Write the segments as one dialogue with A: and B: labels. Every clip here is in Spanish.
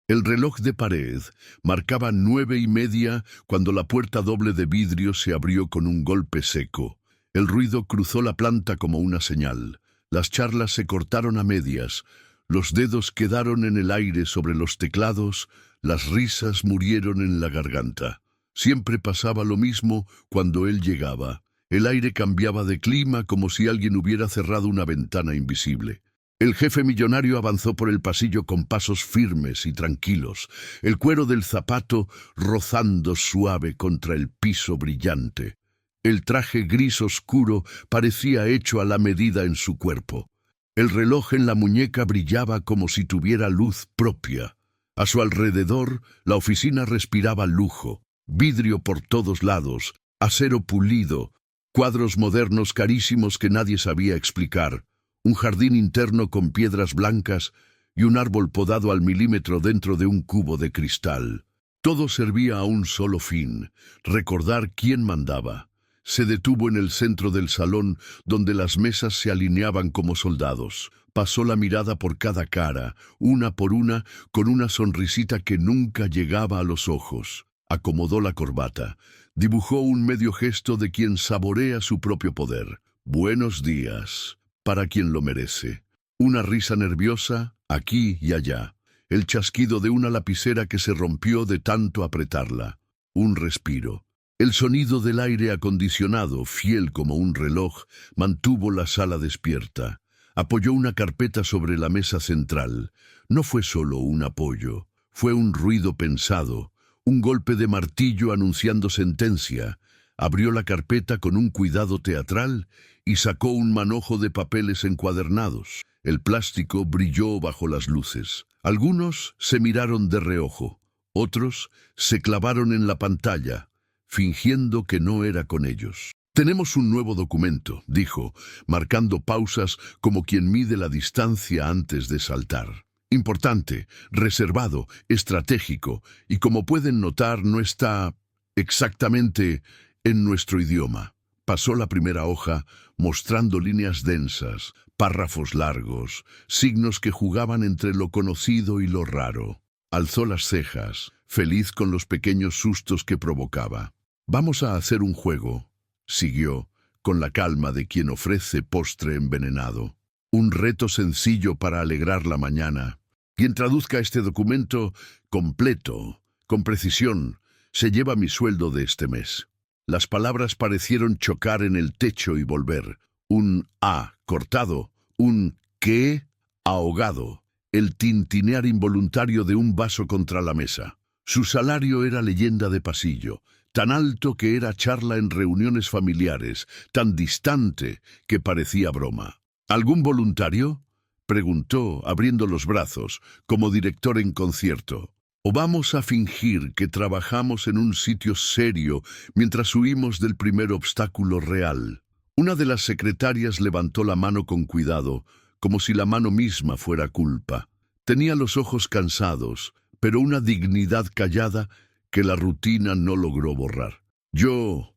A: El reloj de pared marcaba 9:30 cuando la puerta doble de vidrio se abrió con un golpe seco. El ruido cruzó la planta como una señal. Las charlas se cortaron a medias. Los dedos quedaron en el aire sobre los teclados. Las risas murieron en la garganta. Siempre pasaba lo mismo cuando él llegaba. El aire cambiaba de clima como si alguien hubiera cerrado una ventana invisible. El jefe millonario avanzó por el pasillo con pasos firmes y tranquilos, el cuero del zapato rozando suave contra el piso brillante. El traje gris oscuro parecía hecho a la medida en su cuerpo. El reloj en la muñeca brillaba como si tuviera luz propia. A su alrededor, la oficina respiraba lujo, vidrio por todos lados, acero pulido, cuadros modernos carísimos que nadie sabía explicar, un jardín interno con piedras blancas y un árbol podado al milímetro dentro de un cubo de cristal. Todo servía a un solo fin: recordar quién mandaba. Se detuvo en el centro del salón, donde las mesas se alineaban como soldados. Pasó la mirada por cada cara, una por una, con una sonrisita que nunca llegaba a los ojos. Acomodó la corbata. Dibujó un medio gesto de quien saborea su propio poder. Buenos días, para quien lo merece. Una risa nerviosa, aquí y allá. El chasquido de una lapicera que se rompió de tanto apretarla. Un respiro. El sonido del aire acondicionado, fiel como un reloj, mantuvo la sala despierta. Apoyó una carpeta sobre la mesa central. No fue solo un apoyo, fue un ruido pensado, un golpe de martillo anunciando sentencia. Abrió la carpeta con un cuidado teatral y sacó un manojo de papeles encuadernados. El plástico brilló bajo las luces. Algunos se miraron de reojo, otros se clavaron en la pantalla, fingiendo que no era con ellos. «Tenemos un nuevo documento», dijo, marcando pausas como quien mide la distancia antes de saltar. «Importante, reservado, estratégico, y como pueden notar no está exactamente en nuestro idioma». Pasó la primera hoja, mostrando líneas densas, párrafos largos, signos que jugaban entre lo conocido y lo raro. Alzó las cejas, feliz con los pequeños sustos que provocaba. «Vamos a hacer un juego», siguió, con la calma de quien ofrece postre envenenado. «Un reto sencillo para alegrar la mañana. Quien traduzca este documento completo, con precisión, se lleva mi sueldo de este mes». Las palabras parecieron chocar en el techo y volver. Un «a» cortado, un «qué» ahogado, el tintinear involuntario de un vaso contra la mesa. Su salario era leyenda de pasillo, tan alto que era charla en reuniones familiares, tan distante que parecía broma. «¿Algún voluntario?», preguntó, abriendo los brazos, como director en concierto. «¿O vamos a fingir que trabajamos en un sitio serio mientras huimos del primer obstáculo real?» Una de las secretarias levantó la mano con cuidado, como si la mano misma fuera culpa. Tenía los ojos cansados, pero una dignidad callada que la rutina no logró borrar. Yo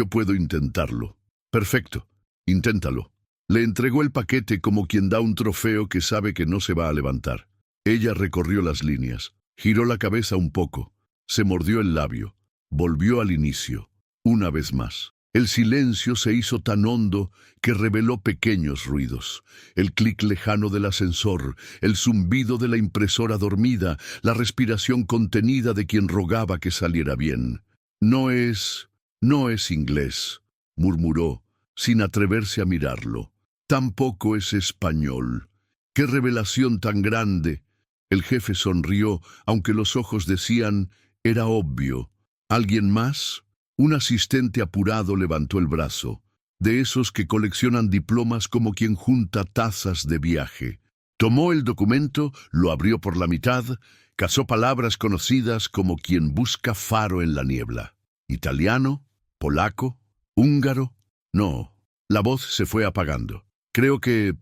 A: puedo intentarlo». «Perfecto, inténtalo». Le entregó el paquete como quien da un trofeo que sabe que no se va a levantar. Ella recorrió las líneas. Giró la cabeza un poco, se mordió el labio, volvió al inicio, una vez más. El silencio se hizo tan hondo que reveló pequeños ruidos. El clic lejano del ascensor, el zumbido de la impresora dormida, la respiración contenida de quien rogaba que saliera bien. No es inglés», murmuró, sin atreverse a mirarlo. «Tampoco es español. ¡Qué revelación tan grande!». El jefe sonrió, aunque los ojos decían, era obvio. «¿Alguien más?». Un asistente apurado levantó el brazo, de esos que coleccionan diplomas como quien junta tazas de viaje. Tomó el documento, lo abrió por la mitad, cazó palabras conocidas como quien busca faro en la niebla. «¿Italiano? ¿Polaco? ¿Húngaro?». No, la voz se fue apagando. «Creo que,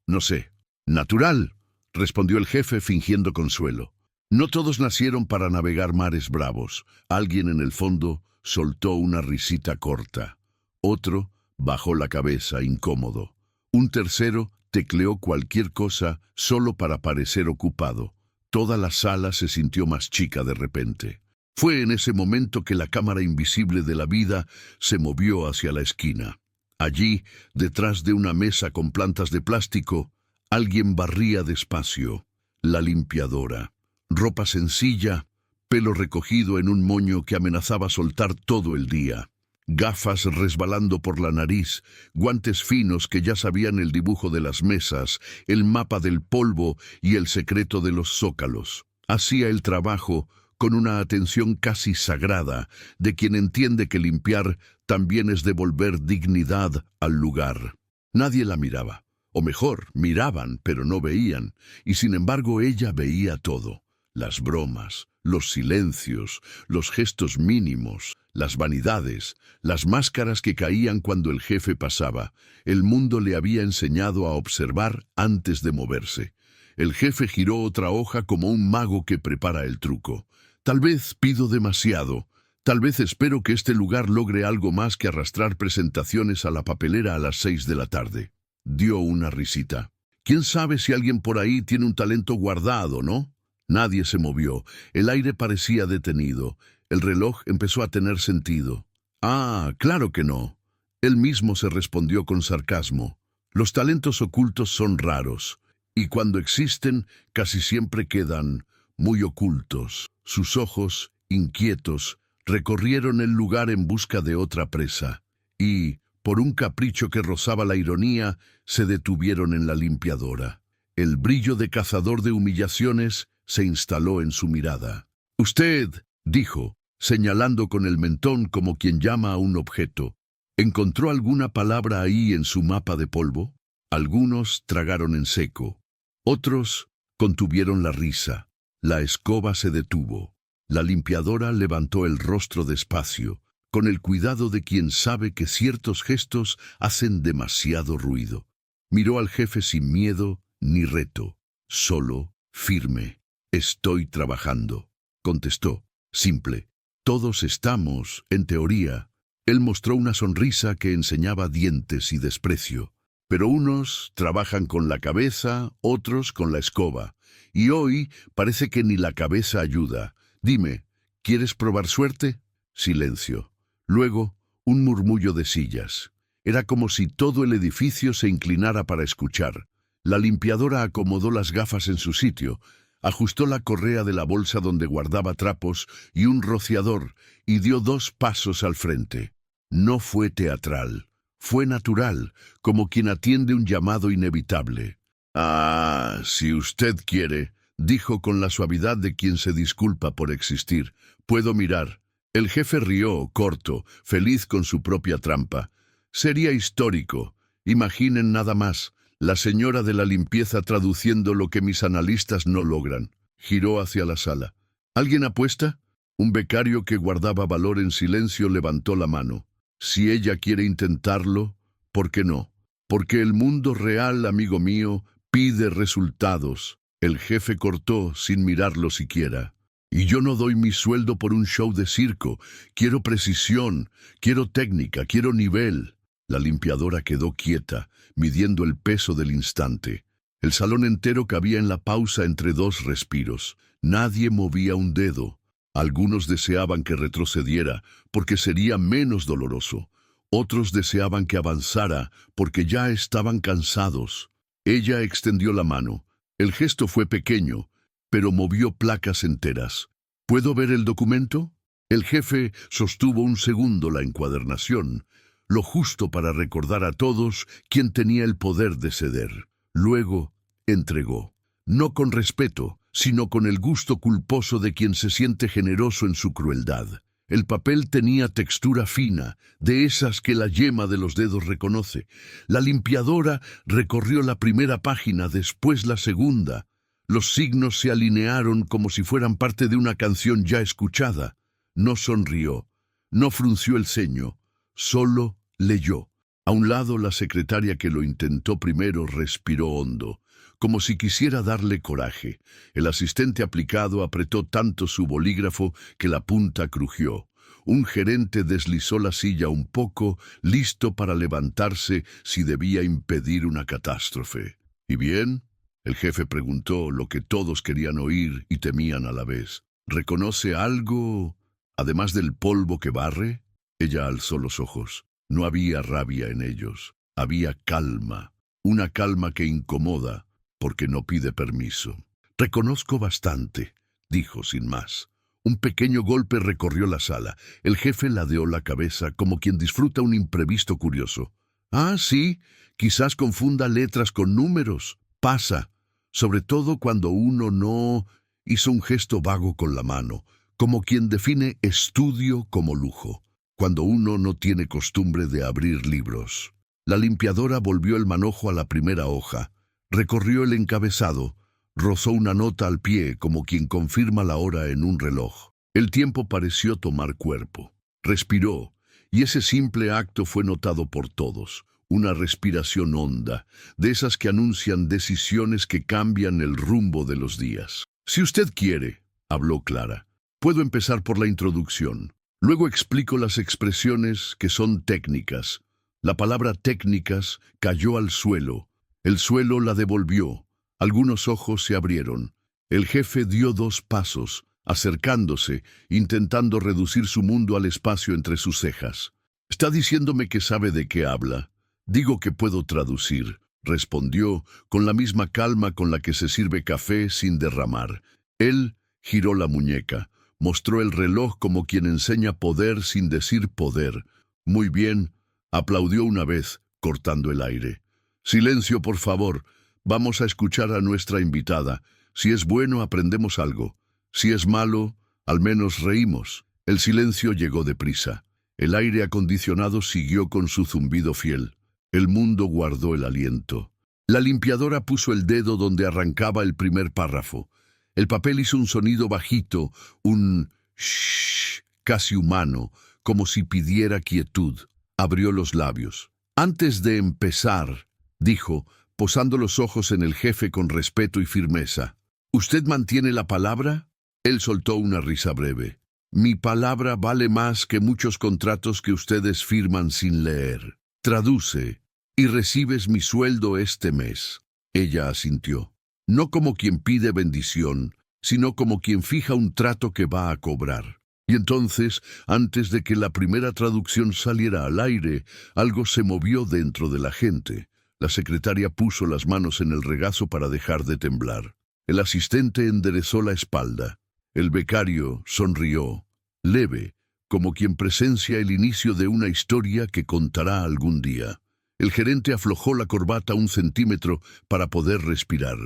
A: no sé, natural», respondió el jefe fingiendo consuelo. «No todos nacieron para navegar mares bravos». Alguien en el fondo soltó una risita corta. Otro bajó la cabeza, incómodo. Un tercero tecleó cualquier cosa solo para parecer ocupado. Toda la sala se sintió más chica de repente. Fue en ese momento que la cámara invisible de la vida se movió hacia la esquina. Allí, detrás de una mesa con plantas de plástico, alguien barría despacio. La limpiadora. Ropa sencilla, pelo recogido en un moño que amenazaba soltar todo el día. Gafas resbalando por la nariz, guantes finos que ya sabían el dibujo de las mesas, el mapa del polvo y el secreto de los zócalos. Hacía el trabajo con una atención casi sagrada de quien entiende que limpiar también es devolver dignidad al lugar. Nadie la miraba, o mejor, miraban pero no veían, y sin embargo ella veía todo. Las bromas, los silencios, los gestos mínimos, las vanidades, las máscaras que caían cuando el jefe pasaba. El mundo le había enseñado a observar antes de moverse. El jefe giró otra hoja como un mago que prepara el truco. Tal vez pido demasiado. Tal vez espero que este lugar logre algo más que arrastrar presentaciones a la papelera a las 6 de la tarde. Dio una risita. ¿Quién sabe si alguien por ahí tiene un talento guardado, no? Nadie se movió. El aire parecía detenido. El reloj empezó a tener sentido. Ah, claro que no. Él mismo se respondió con sarcasmo. Los talentos ocultos son raros, y cuando existen, casi siempre quedan muy ocultos. Sus ojos, inquietos, recorrieron el lugar en busca de otra presa, y, por un capricho que rozaba la ironía, se detuvieron en la limpiadora. El brillo de cazador de humillaciones se instaló en su mirada. «Usted», dijo, señalando con el mentón como quien llama a un objeto, ¿encontró alguna palabra ahí en su mapa de polvo? Algunos tragaron en seco. Otros contuvieron la risa. La escoba se detuvo. La limpiadora levantó el rostro despacio, con el cuidado de quien sabe que ciertos gestos hacen demasiado ruido. Miró al jefe sin miedo ni reto, solo, firme. «Estoy trabajando», contestó, simple. «Todos estamos, en teoría». Él mostró una sonrisa que enseñaba dientes y desprecio. «Pero unos trabajan con la cabeza, otros con la escoba. Y hoy parece que ni la cabeza ayuda. Dime, ¿quieres probar suerte?» Silencio. Luego, un murmullo de sillas. Era como si todo el edificio se inclinara para escuchar. La limpiadora acomodó las gafas en su sitio, ajustó la correa de la bolsa donde guardaba trapos y un rociador y dio 2 pasos al frente. No fue teatral, fue natural, como quien atiende un llamado inevitable. «Ah, si usted quiere», dijo con la suavidad de quien se disculpa por existir, «puedo mirar». El jefe rió, corto, feliz con su propia trampa. «Sería histórico. Imaginen nada más. La señora de la limpieza traduciendo lo que mis analistas no logran». Giró hacia la sala. «¿Alguien apuesta?» Un becario que guardaba valor en silencio levantó la mano. «Si ella quiere intentarlo, ¿por qué no? Porque el mundo real, amigo mío, pide resultados». El jefe cortó sin mirarlo siquiera. «Y yo no doy mi sueldo por un show de circo. Quiero precisión, quiero técnica, quiero nivel». La limpiadora quedó quieta, midiendo el peso del instante. El salón entero cabía en la pausa entre 2 respiros. Nadie movía un dedo. Algunos deseaban que retrocediera, porque sería menos doloroso. Otros deseaban que avanzara, porque ya estaban cansados. Ella extendió la mano. El gesto fue pequeño, pero movió placas enteras. «¿Puedo ver el documento?» El jefe sostuvo un segundo la encuadernación, lo justo para recordar a todos quién tenía el poder de ceder. Luego entregó, no con respeto, sino con el gusto culposo de quien se siente generoso en su crueldad. El papel tenía textura fina, de esas que la yema de los dedos reconoce. La limpiadora recorrió la primera página, después la segunda. Los signos se alinearon como si fueran parte de una canción ya escuchada. No sonrió, no frunció el ceño, solo leyó. A un lado, la secretaria que lo intentó primero respiró hondo, como si quisiera darle coraje. El asistente aplicado apretó tanto su bolígrafo que la punta crujió. Un gerente deslizó la silla un poco, listo para levantarse si debía impedir una catástrofe. «¿Y bien?», El jefe preguntó lo que todos querían oír y temían a la vez. ¿Reconoce algo, además del polvo que barre? Ella alzó los ojos. No había rabia en ellos. Había calma. Una calma que incomoda porque no pide permiso. Reconozco bastante, dijo sin más. Un pequeño golpe recorrió la sala. El jefe ladeó la cabeza como quien disfruta un imprevisto curioso. Ah, sí, quizás confunda letras con números. Pasa, sobre todo cuando uno no... Hizo un gesto vago con la mano, como quien define estudio como lujo, cuando uno no tiene costumbre de abrir libros. La limpiadora volvió el manojo a la primera hoja, recorrió el encabezado, rozó una nota al pie como quien confirma la hora en un reloj. El tiempo pareció tomar cuerpo. Respiró, y ese simple acto fue notado por todos. Una respiración honda, de esas que anuncian decisiones que cambian el rumbo de los días. Si usted quiere, habló Clara, puedo empezar por la introducción. Luego explico las expresiones que son técnicas. La palabra técnicas cayó al suelo. El suelo la devolvió. Algunos ojos se abrieron. El jefe dio 2 pasos, acercándose, intentando reducir su mundo al espacio entre sus cejas. ¿Está diciéndome que sabe de qué habla? Digo que puedo traducir, respondió con la misma calma con la que se sirve café sin derramar. Él giró la muñeca, mostró el reloj como quien enseña poder sin decir poder. Muy bien, aplaudió una vez, cortando el aire. Silencio, por favor. Vamos a escuchar a nuestra invitada. Si es bueno, aprendemos algo. Si es malo, al menos reímos. El silencio llegó deprisa. El aire acondicionado siguió con su zumbido fiel. El mundo guardó el aliento. La limpiadora puso el dedo donde arrancaba el primer párrafo. El papel hizo un sonido bajito, un shh, casi humano, como si pidiera quietud. Abrió los labios. Antes de empezar, dijo, posando los ojos en el jefe con respeto y firmeza. ¿Usted mantiene la palabra? Él soltó una risa breve. Mi palabra vale más que muchos contratos que ustedes firman sin leer. Traduce, y recibes mi sueldo este mes. Ella asintió. No como quien pide bendición, sino como quien fija un trato que va a cobrar. Y entonces, antes de que la primera traducción saliera al aire, algo se movió dentro de la gente. La secretaria puso las manos en el regazo para dejar de temblar. El asistente enderezó la espalda. El becario sonrió, leve, como quien presencia el inicio de una historia que contará algún día. El gerente aflojó la corbata 1 centímetro para poder respirar.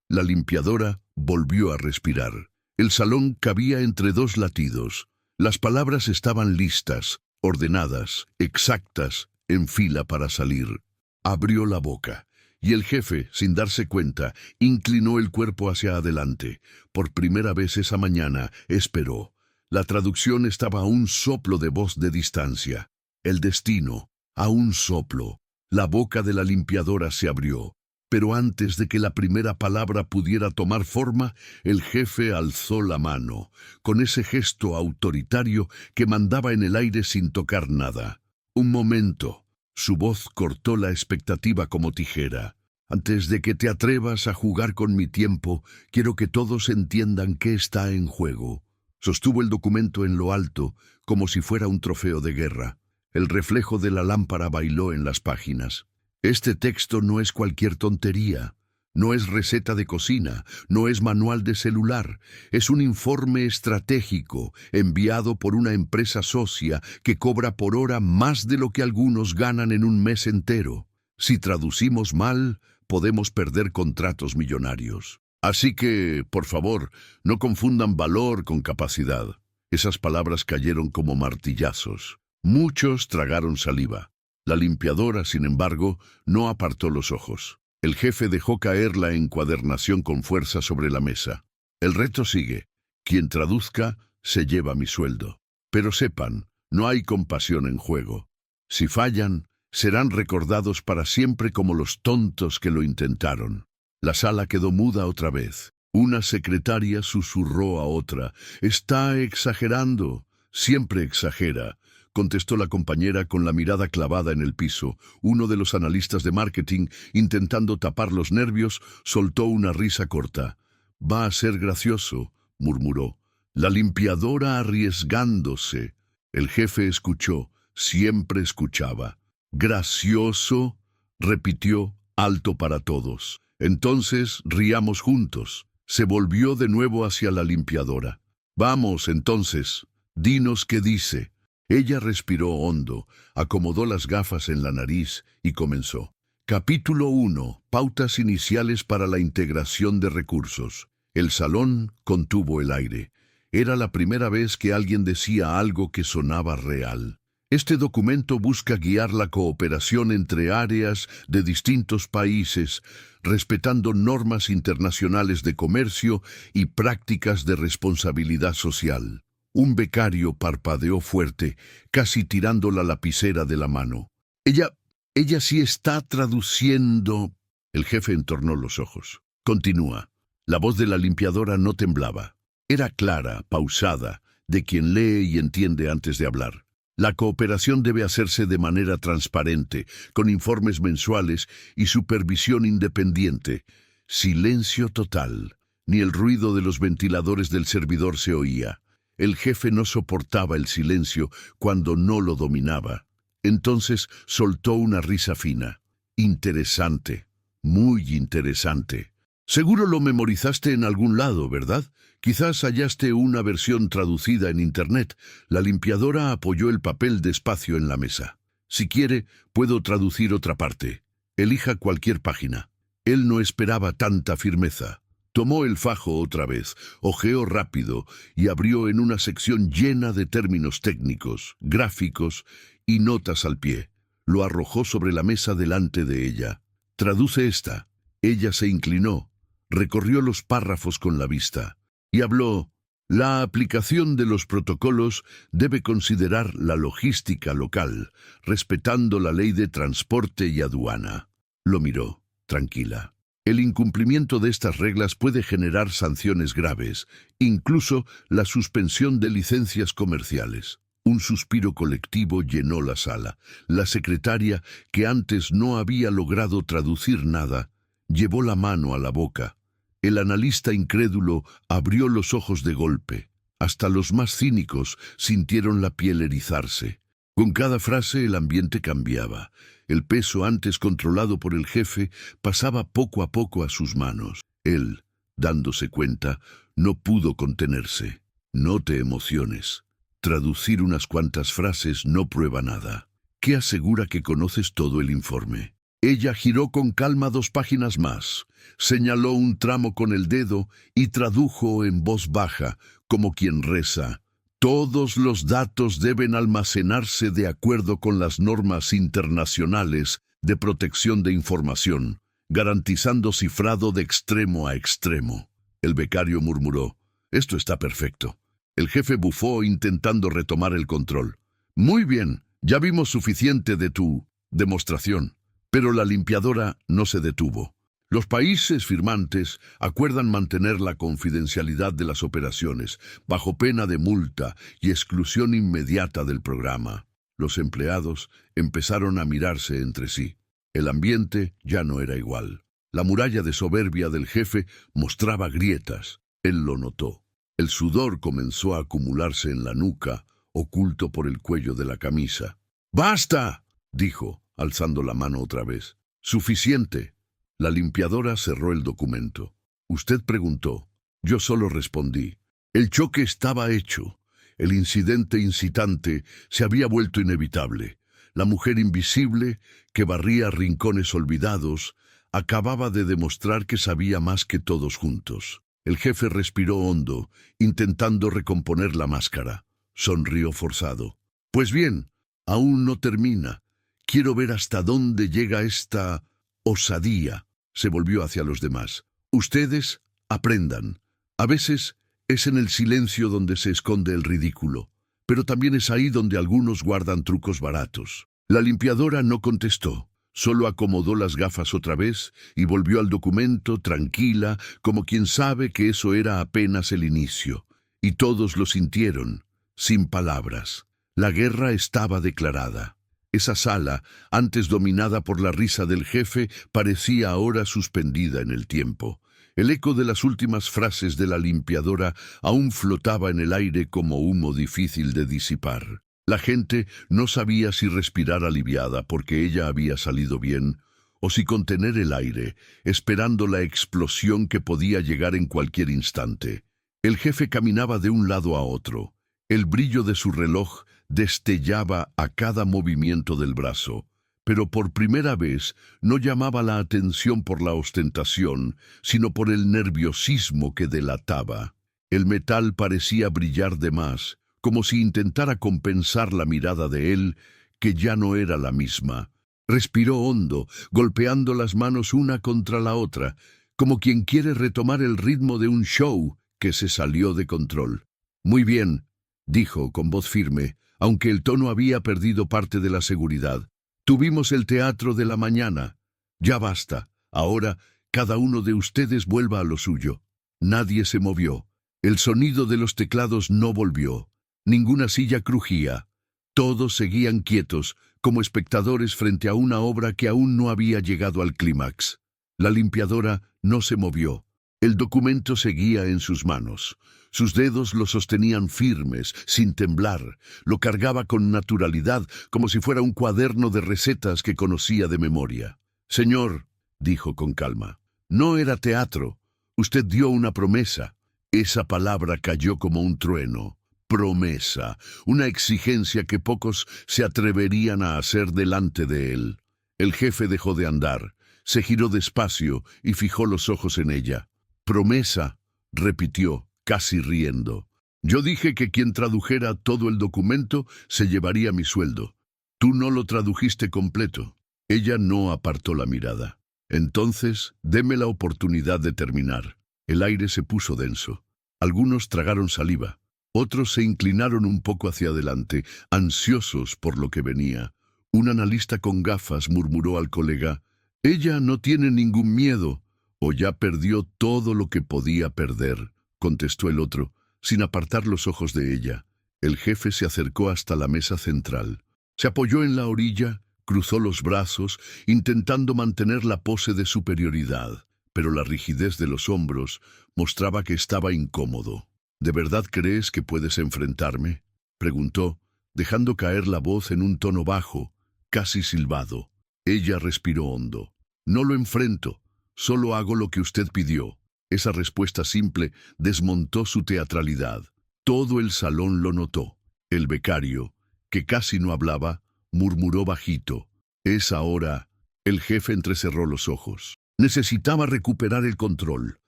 A: La limpiadora volvió a respirar. El salón cabía entre 2 latidos. Las palabras estaban listas, ordenadas, exactas, en fila para salir. Abrió la boca, y el jefe, sin darse cuenta, inclinó el cuerpo hacia adelante. Por primera vez esa mañana, esperó. La traducción estaba a un soplo de voz de distancia. El destino, a un soplo. La boca de la limpiadora se abrió. Pero antes de que la primera palabra pudiera tomar forma, el jefe alzó la mano, con ese gesto autoritario que mandaba en el aire sin tocar nada. Un momento. Su voz cortó la expectativa como tijera. Antes de que te atrevas a jugar con mi tiempo, quiero que todos entiendan qué está en juego. Sostuvo el documento en lo alto, como si fuera un trofeo de guerra. El reflejo de la lámpara bailó en las páginas. Este texto no es cualquier tontería. No es receta de cocina, no es manual de celular. Es un informe estratégico enviado por una empresa socia que cobra por hora más de lo que algunos ganan en un mes entero. Si traducimos mal, podemos perder contratos millonarios. Así que, por favor, no confundan valor con capacidad. Esas palabras cayeron como martillazos. Muchos tragaron saliva. La limpiadora, sin embargo, no apartó los ojos. El jefe dejó caer la encuadernación con fuerza sobre la mesa. El reto sigue. Quien traduzca, se lleva mi sueldo. Pero sepan, no hay compasión en juego. Si fallan, serán recordados para siempre como los tontos que lo intentaron. La sala quedó muda otra vez. Una secretaria susurró a otra. Está exagerando. Siempre exagera. contestó la compañera con la mirada clavada en el piso. Uno de los analistas de marketing, intentando tapar los nervios, soltó una risa corta. «Va a ser gracioso», murmuró. «La limpiadora arriesgándose». El jefe escuchó, siempre escuchaba. «¿Gracioso?», repitió, alto para todos. «Entonces, riamos juntos». Se volvió de nuevo hacia la limpiadora. «Vamos, entonces, dinos qué dice». Ella respiró hondo, acomodó las gafas en la nariz y comenzó. Capítulo 1. Pautas iniciales para la integración de recursos. El salón contuvo el aire. Era la primera vez que alguien decía algo que sonaba real. Este documento busca guiar la cooperación entre áreas de distintos países, respetando normas internacionales de comercio y prácticas de responsabilidad social. Un becario parpadeó fuerte, casi tirando la lapicera de la mano. Ella sí está traduciendo». El jefe entornó los ojos. «Continúa». La voz de la limpiadora no temblaba. Era clara, pausada, de quien lee y entiende antes de hablar. La cooperación debe hacerse de manera transparente, con informes mensuales y supervisión independiente. Silencio total. Ni el ruido de los ventiladores del servidor se oía. El jefe no soportaba el silencio cuando no lo dominaba. Entonces soltó una risa fina. «Interesante, muy interesante. Seguro lo memorizaste en algún lado, ¿verdad? Quizás hallaste una versión traducida en Internet». La limpiadora apoyó el papel despacio en la mesa. «Si quiere, puedo traducir otra parte. Elija cualquier página». Él no esperaba tanta firmeza. Tomó el fajo otra vez, hojeó rápido y abrió en una sección llena de términos técnicos, gráficos y notas al pie. Lo arrojó sobre la mesa delante de ella. «Traduce esta». Ella se inclinó, recorrió los párrafos con la vista y habló. «La aplicación de los protocolos debe considerar la logística local, respetando la ley de transporte y aduana». Lo miró, tranquila. «El incumplimiento de estas reglas puede generar sanciones graves, incluso la suspensión de licencias comerciales». Un suspiro colectivo llenó la sala. La secretaria, que antes no había logrado traducir nada, llevó la mano a la boca. El analista incrédulo abrió los ojos de golpe. Hasta los más cínicos sintieron la piel erizarse. Con cada frase el ambiente cambiaba. El peso antes controlado por el jefe pasaba poco a poco a sus manos. Él, dándose cuenta, no pudo contenerse. «No te emociones. Traducir unas cuantas frases no prueba nada. ¿Qué asegura que conoces todo el informe?» Ella giró con calma 2 páginas más, señaló un tramo con el dedo y tradujo en voz baja, como quien reza. «Todos los datos deben almacenarse de acuerdo con las normas internacionales de protección de información, garantizando cifrado de extremo a extremo». El becario murmuró. «Esto está perfecto». El jefe bufó intentando retomar el control. «Muy bien, ya vimos suficiente de tu demostración». Pero la limpiadora no se detuvo. «Los países firmantes acuerdan mantener la confidencialidad de las operaciones, bajo pena de multa y exclusión inmediata del programa». Los empleados empezaron a mirarse entre sí. El ambiente ya no era igual. La muralla de soberbia del jefe mostraba grietas. Él lo notó. El sudor comenzó a acumularse en la nuca, oculto por el cuello de la camisa. «¡Basta!», dijo, alzando la mano otra vez. «Suficiente». La limpiadora cerró el documento. «Usted preguntó. Yo solo respondí. El choque estaba hecho. El incidente incitante se había vuelto inevitable. La mujer invisible, que barría rincones olvidados, acababa de demostrar que sabía más que todos juntos». El jefe respiró hondo, intentando recomponer la máscara. Sonrió forzado. «Pues bien, aún no termina. Quiero ver hasta dónde llega esta osadía». Se volvió hacia los demás. «Ustedes aprendan. A veces es en el silencio donde se esconde el ridículo, pero también es ahí donde algunos guardan trucos baratos». La limpiadora no contestó. Solo acomodó las gafas otra vez y volvió al documento tranquila, como quien sabe que eso era apenas el inicio. Y todos lo sintieron, sin palabras. La guerra estaba declarada. Esa sala, antes dominada por la risa del jefe, parecía ahora suspendida en el tiempo. El eco de las últimas frases de la limpiadora aún flotaba en el aire como humo difícil de disipar. La gente no sabía si respirar aliviada porque ella había salido bien, o si contener el aire, esperando la explosión que podía llegar en cualquier instante. El jefe caminaba de un lado a otro. El brillo de su reloj destellaba a cada movimiento del brazo, pero por primera vez no llamaba la atención por la ostentación, sino por el nerviosismo que delataba. El metal parecía brillar de más, como si intentara compensar la mirada de él, que ya no era la misma. Respiró hondo, golpeando las manos una contra la otra, como quien quiere retomar el ritmo de un show que se salió de control. «Muy bien», dijo con voz firme, aunque el tono había perdido parte de la seguridad. «Tuvimos el teatro de la mañana. Ya basta. Ahora, cada uno de ustedes vuelva a lo suyo». Nadie se movió. El sonido de los teclados no volvió. Ninguna silla crujía. Todos seguían quietos, como espectadores frente a una obra que aún no había llegado al clímax. La limpiadora no se movió. El documento seguía en sus manos. Sus dedos lo sostenían firmes, sin temblar. Lo cargaba con naturalidad, como si fuera un cuaderno de recetas que conocía de memoria. «Señor», dijo con calma, «no era teatro. Usted dio una promesa». Esa palabra cayó como un trueno. Promesa, una exigencia que pocos se atreverían a hacer delante de él. El jefe dejó de andar, se giró despacio y fijó los ojos en ella. «Promesa», repitió, casi riendo. «Yo dije que quien tradujera todo el documento se llevaría mi sueldo. Tú no lo tradujiste completo». Ella no apartó la mirada. «Entonces, deme la oportunidad de terminar». El aire se puso denso. Algunos tragaron saliva. Otros se inclinaron un poco hacia adelante, ansiosos por lo que venía. Un analista con gafas murmuró al colega: «Ella no tiene ningún miedo, o ya perdió todo lo que podía perder», contestó el otro, sin apartar los ojos de ella. El jefe se acercó hasta la mesa central. Se apoyó en la orilla, cruzó los brazos, intentando mantener la pose de superioridad, pero la rigidez de los hombros mostraba que estaba incómodo. «¿De verdad crees que puedes enfrentarme?», preguntó, dejando caer la voz en un tono bajo, casi silbado. Ella respiró hondo. «No lo enfrento, solo hago lo que usted pidió». Esa respuesta simple desmontó su teatralidad. Todo el salón lo notó. El becario, que casi no hablaba, murmuró bajito: «Es ahora». El jefe entrecerró los ojos. Necesitaba recuperar el control.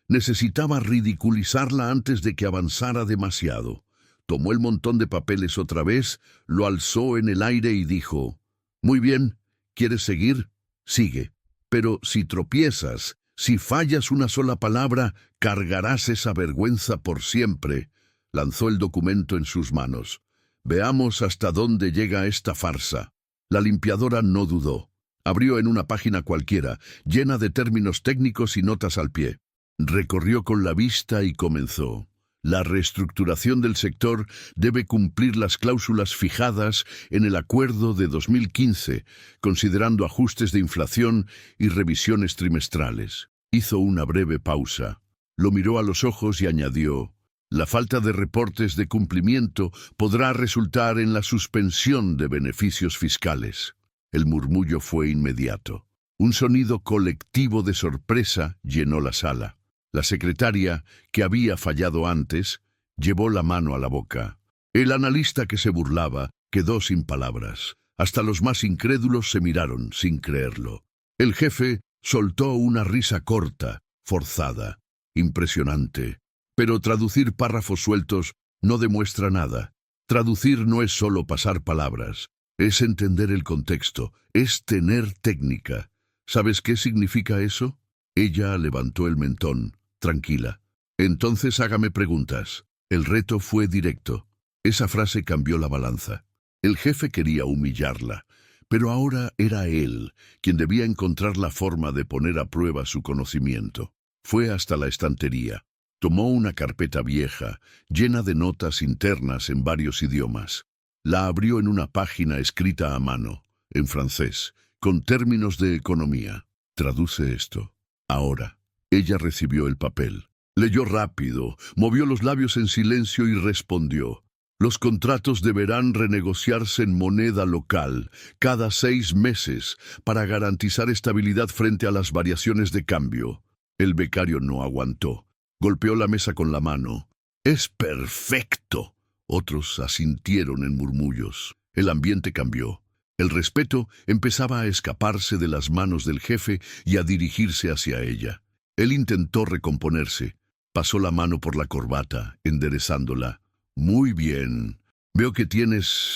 A: Necesitaba ridiculizarla antes de que avanzara demasiado. Tomó el montón de papeles otra vez, lo alzó en el aire y dijo: «Muy bien, ¿quieres seguir? Sigue. Pero si tropiezas, si fallas una sola palabra, cargarás esa vergüenza por siempre». Lanzó el documento en sus manos. «Veamos hasta dónde llega esta farsa». La limpiadora no dudó. Abrió en una página cualquiera, llena de términos técnicos y notas al pie. Recorrió con la vista y comenzó. La reestructuración del sector debe cumplir las cláusulas fijadas en el acuerdo de 2015, considerando ajustes de inflación y revisiones trimestrales. Hizo una breve pausa. Lo miró a los ojos y añadió: «La falta de reportes de cumplimiento podrá resultar en la suspensión de beneficios fiscales». El murmullo fue inmediato. Un sonido colectivo de sorpresa llenó la sala. La secretaria, que había fallado antes, llevó la mano a la boca. El analista, que se burlaba, quedó sin palabras. Hasta los más incrédulos se miraron sin creerlo. El jefe soltó una risa corta, forzada, impresionante. Pero traducir párrafos sueltos no demuestra nada. Traducir no es solo pasar palabras, es entender el contexto, es tener técnica. ¿Sabes qué significa eso? Ella levantó el mentón, tranquila. «Entonces hágame preguntas». El reto fue directo. Esa frase cambió la balanza. El jefe quería humillarla, pero ahora era él quien debía encontrar la forma de poner a prueba su conocimiento. Fue hasta la estantería. Tomó una carpeta vieja, llena de notas internas en varios idiomas. La abrió en una página escrita a mano, en francés, con términos de economía. Traduce esto. Ahora. Ella recibió el papel. Leyó rápido, movió los labios en silencio y respondió. Los contratos deberán renegociarse en moneda local cada 6 meses para garantizar estabilidad frente a las variaciones de cambio. El becario no aguantó. Golpeó la mesa con la mano. ¡Es perfecto! Otros asintieron en murmullos. El ambiente cambió. El respeto empezaba a escaparse de las manos del jefe y a dirigirse hacia ella. Él intentó recomponerse. Pasó la mano por la corbata, enderezándola. Muy bien. Veo que tienes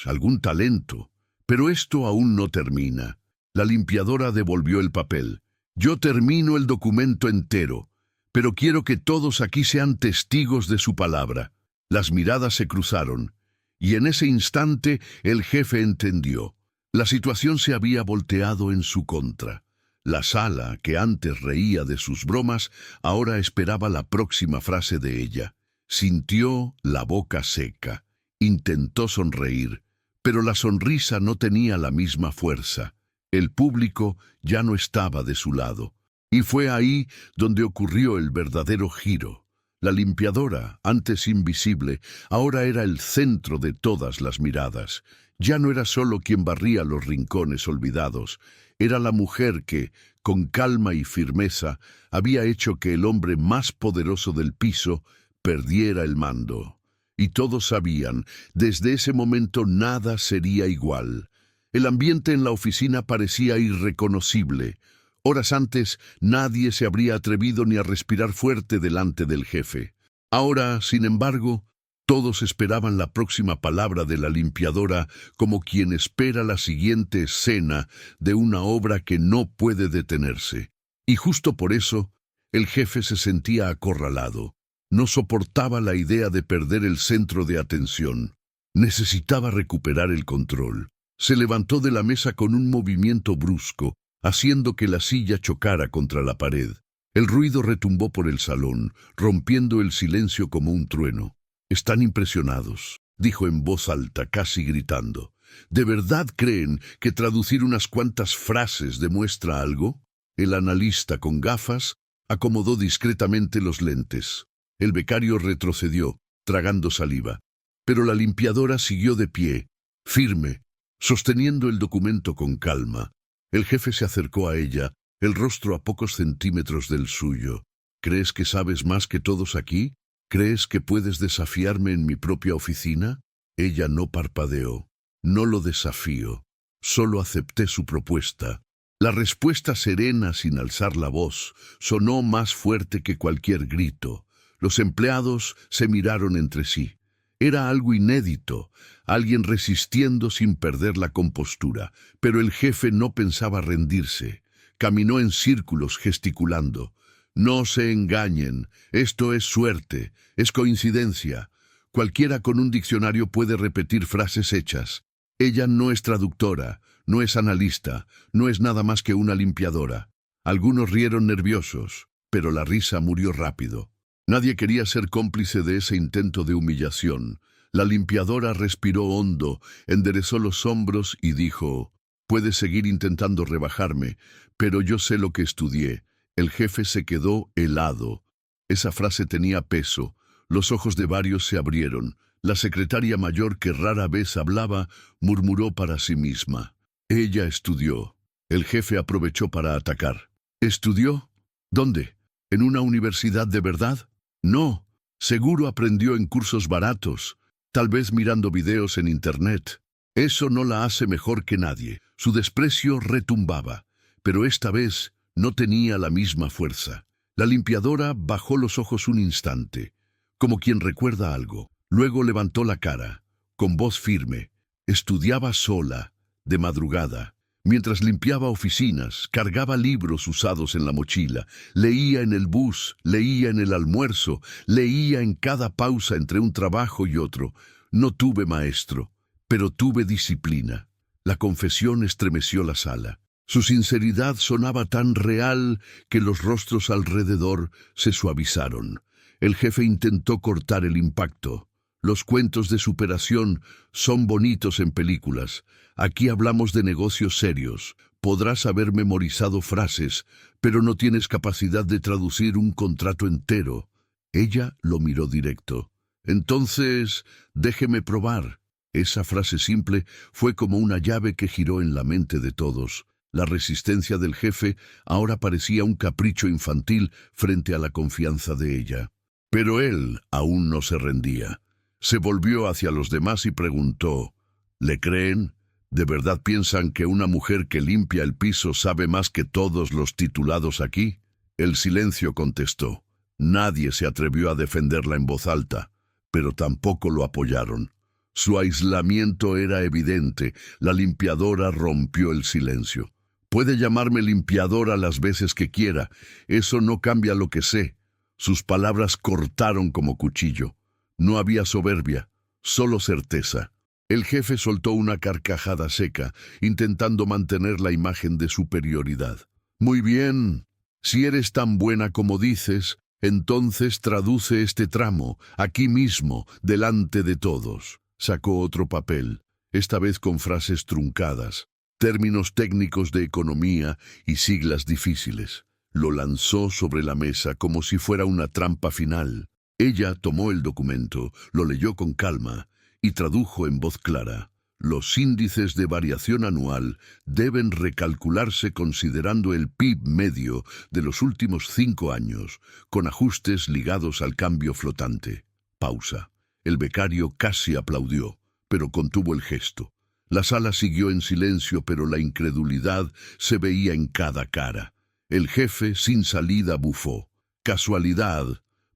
A: algún talento. Pero esto aún no termina. La limpiadora devolvió el papel. Yo termino el documento entero, pero quiero que todos aquí sean testigos de su palabra. Las miradas se cruzaron, y en ese instante el jefe entendió. La situación se había volteado en su contra. La sala, que antes reía de sus bromas, ahora esperaba la próxima frase de ella. Sintió la boca seca. Intentó sonreír, pero la sonrisa no tenía la misma fuerza. El público ya no estaba de su lado. Y fue ahí donde ocurrió el verdadero giro. La limpiadora, antes invisible, ahora era el centro de todas las miradas. Ya no era solo quien barría los rincones olvidados. Era la mujer que, con calma y firmeza, había hecho que el hombre más poderoso del piso perdiera el mando. Y todos sabían, desde ese momento nada sería igual. El ambiente en la oficina parecía irreconocible. Horas antes, nadie se habría atrevido ni a respirar fuerte delante del jefe. Ahora, sin embargo, todos esperaban la próxima palabra de la limpiadora como quien espera la siguiente escena de una obra que no puede detenerse. Y justo por eso, el jefe se sentía acorralado. No soportaba la idea de perder el centro de atención. Necesitaba recuperar el control. Se levantó de la mesa con un movimiento brusco, haciendo que la silla chocara contra la pared. El ruido retumbó por el salón, rompiendo el silencio como un trueno. «Están impresionados», dijo en voz alta, casi gritando. «¿De verdad creen que traducir unas cuantas frases demuestra algo?» El analista con gafas acomodó discretamente los lentes. El becario retrocedió, tragando saliva. Pero la limpiadora siguió de pie, firme, sosteniendo el documento con calma. El jefe se acercó a ella, el rostro a pocos centímetros del suyo. «¿Crees que sabes más que todos aquí? ¿Crees que puedes desafiarme en mi propia oficina?» Ella no parpadeó. «No lo desafío. Solo acepté su propuesta». La respuesta serena, sin alzar la voz, sonó más fuerte que cualquier grito. Los empleados se miraron entre sí. Era algo inédito, alguien resistiendo sin perder la compostura, pero el jefe no pensaba rendirse. Caminó en círculos gesticulando. «No se engañen, esto es suerte, es coincidencia. Cualquiera con un diccionario puede repetir frases hechas. Ella no es traductora, no es analista, no es nada más que una limpiadora». Algunos rieron nerviosos, pero la risa murió rápido. Nadie quería ser cómplice de ese intento de humillación. La limpiadora respiró hondo, enderezó los hombros y dijo: «Puedes seguir intentando rebajarme, pero yo sé lo que estudié». El jefe se quedó helado. Esa frase tenía peso. Los ojos de varios se abrieron. La secretaria mayor, que rara vez hablaba, murmuró para sí misma: «Ella estudió». El jefe aprovechó para atacar. «¿Estudió? ¿Dónde? ¿En una universidad de verdad?» «No, seguro aprendió en cursos baratos, tal vez mirando videos en internet. Eso no la hace mejor que nadie». Su desprecio retumbaba, pero esta vez no tenía la misma fuerza. La limpiadora bajó los ojos un instante, como quien recuerda algo. Luego levantó la cara, con voz firme. Estudiaba sola, de madrugada. Mientras limpiaba oficinas, cargaba libros usados en la mochila, leía en el bus, leía en el almuerzo, leía en cada pausa entre un trabajo y otro. No tuve maestro, pero tuve disciplina. La confesión estremeció la sala. Su sinceridad sonaba tan real que los rostros alrededor se suavizaron. El jefe intentó cortar el impacto. Los cuentos de superación son bonitos en películas. Aquí hablamos de negocios serios. Podrás haber memorizado frases, pero no tienes capacidad de traducir un contrato entero. Ella lo miró directo. Entonces, déjeme probar. Esa frase simple fue como una llave que giró en la mente de todos. La resistencia del jefe ahora parecía un capricho infantil frente a la confianza de ella. Pero él aún no se rendía. Se volvió hacia los demás y preguntó, ¿le creen? ¿De verdad piensan que una mujer que limpia el piso sabe más que todos los titulados aquí? El silencio contestó. Nadie se atrevió a defenderla en voz alta, pero tampoco lo apoyaron. Su aislamiento era evidente. La limpiadora rompió el silencio. Puede llamarme limpiadora las veces que quiera. Eso no cambia lo que sé. Sus palabras cortaron como cuchillo. No había soberbia, solo certeza. El jefe soltó una carcajada seca, intentando mantener la imagen de superioridad. Muy bien. Si eres tan buena como dices, entonces traduce este tramo, aquí mismo, delante de todos. Sacó otro papel, esta vez con frases truncadas, términos técnicos de economía y siglas difíciles. Lo lanzó sobre la mesa como si fuera una trampa final. Ella tomó el documento, lo leyó con calma y tradujo en voz clara. Los índices de variación anual deben recalcularse considerando el PIB medio de los últimos 5 años, con ajustes ligados al cambio flotante. Pausa. El becario casi aplaudió, pero contuvo el gesto. La sala siguió en silencio, pero la incredulidad se veía en cada cara. El jefe, sin salida, bufó. Casualidad,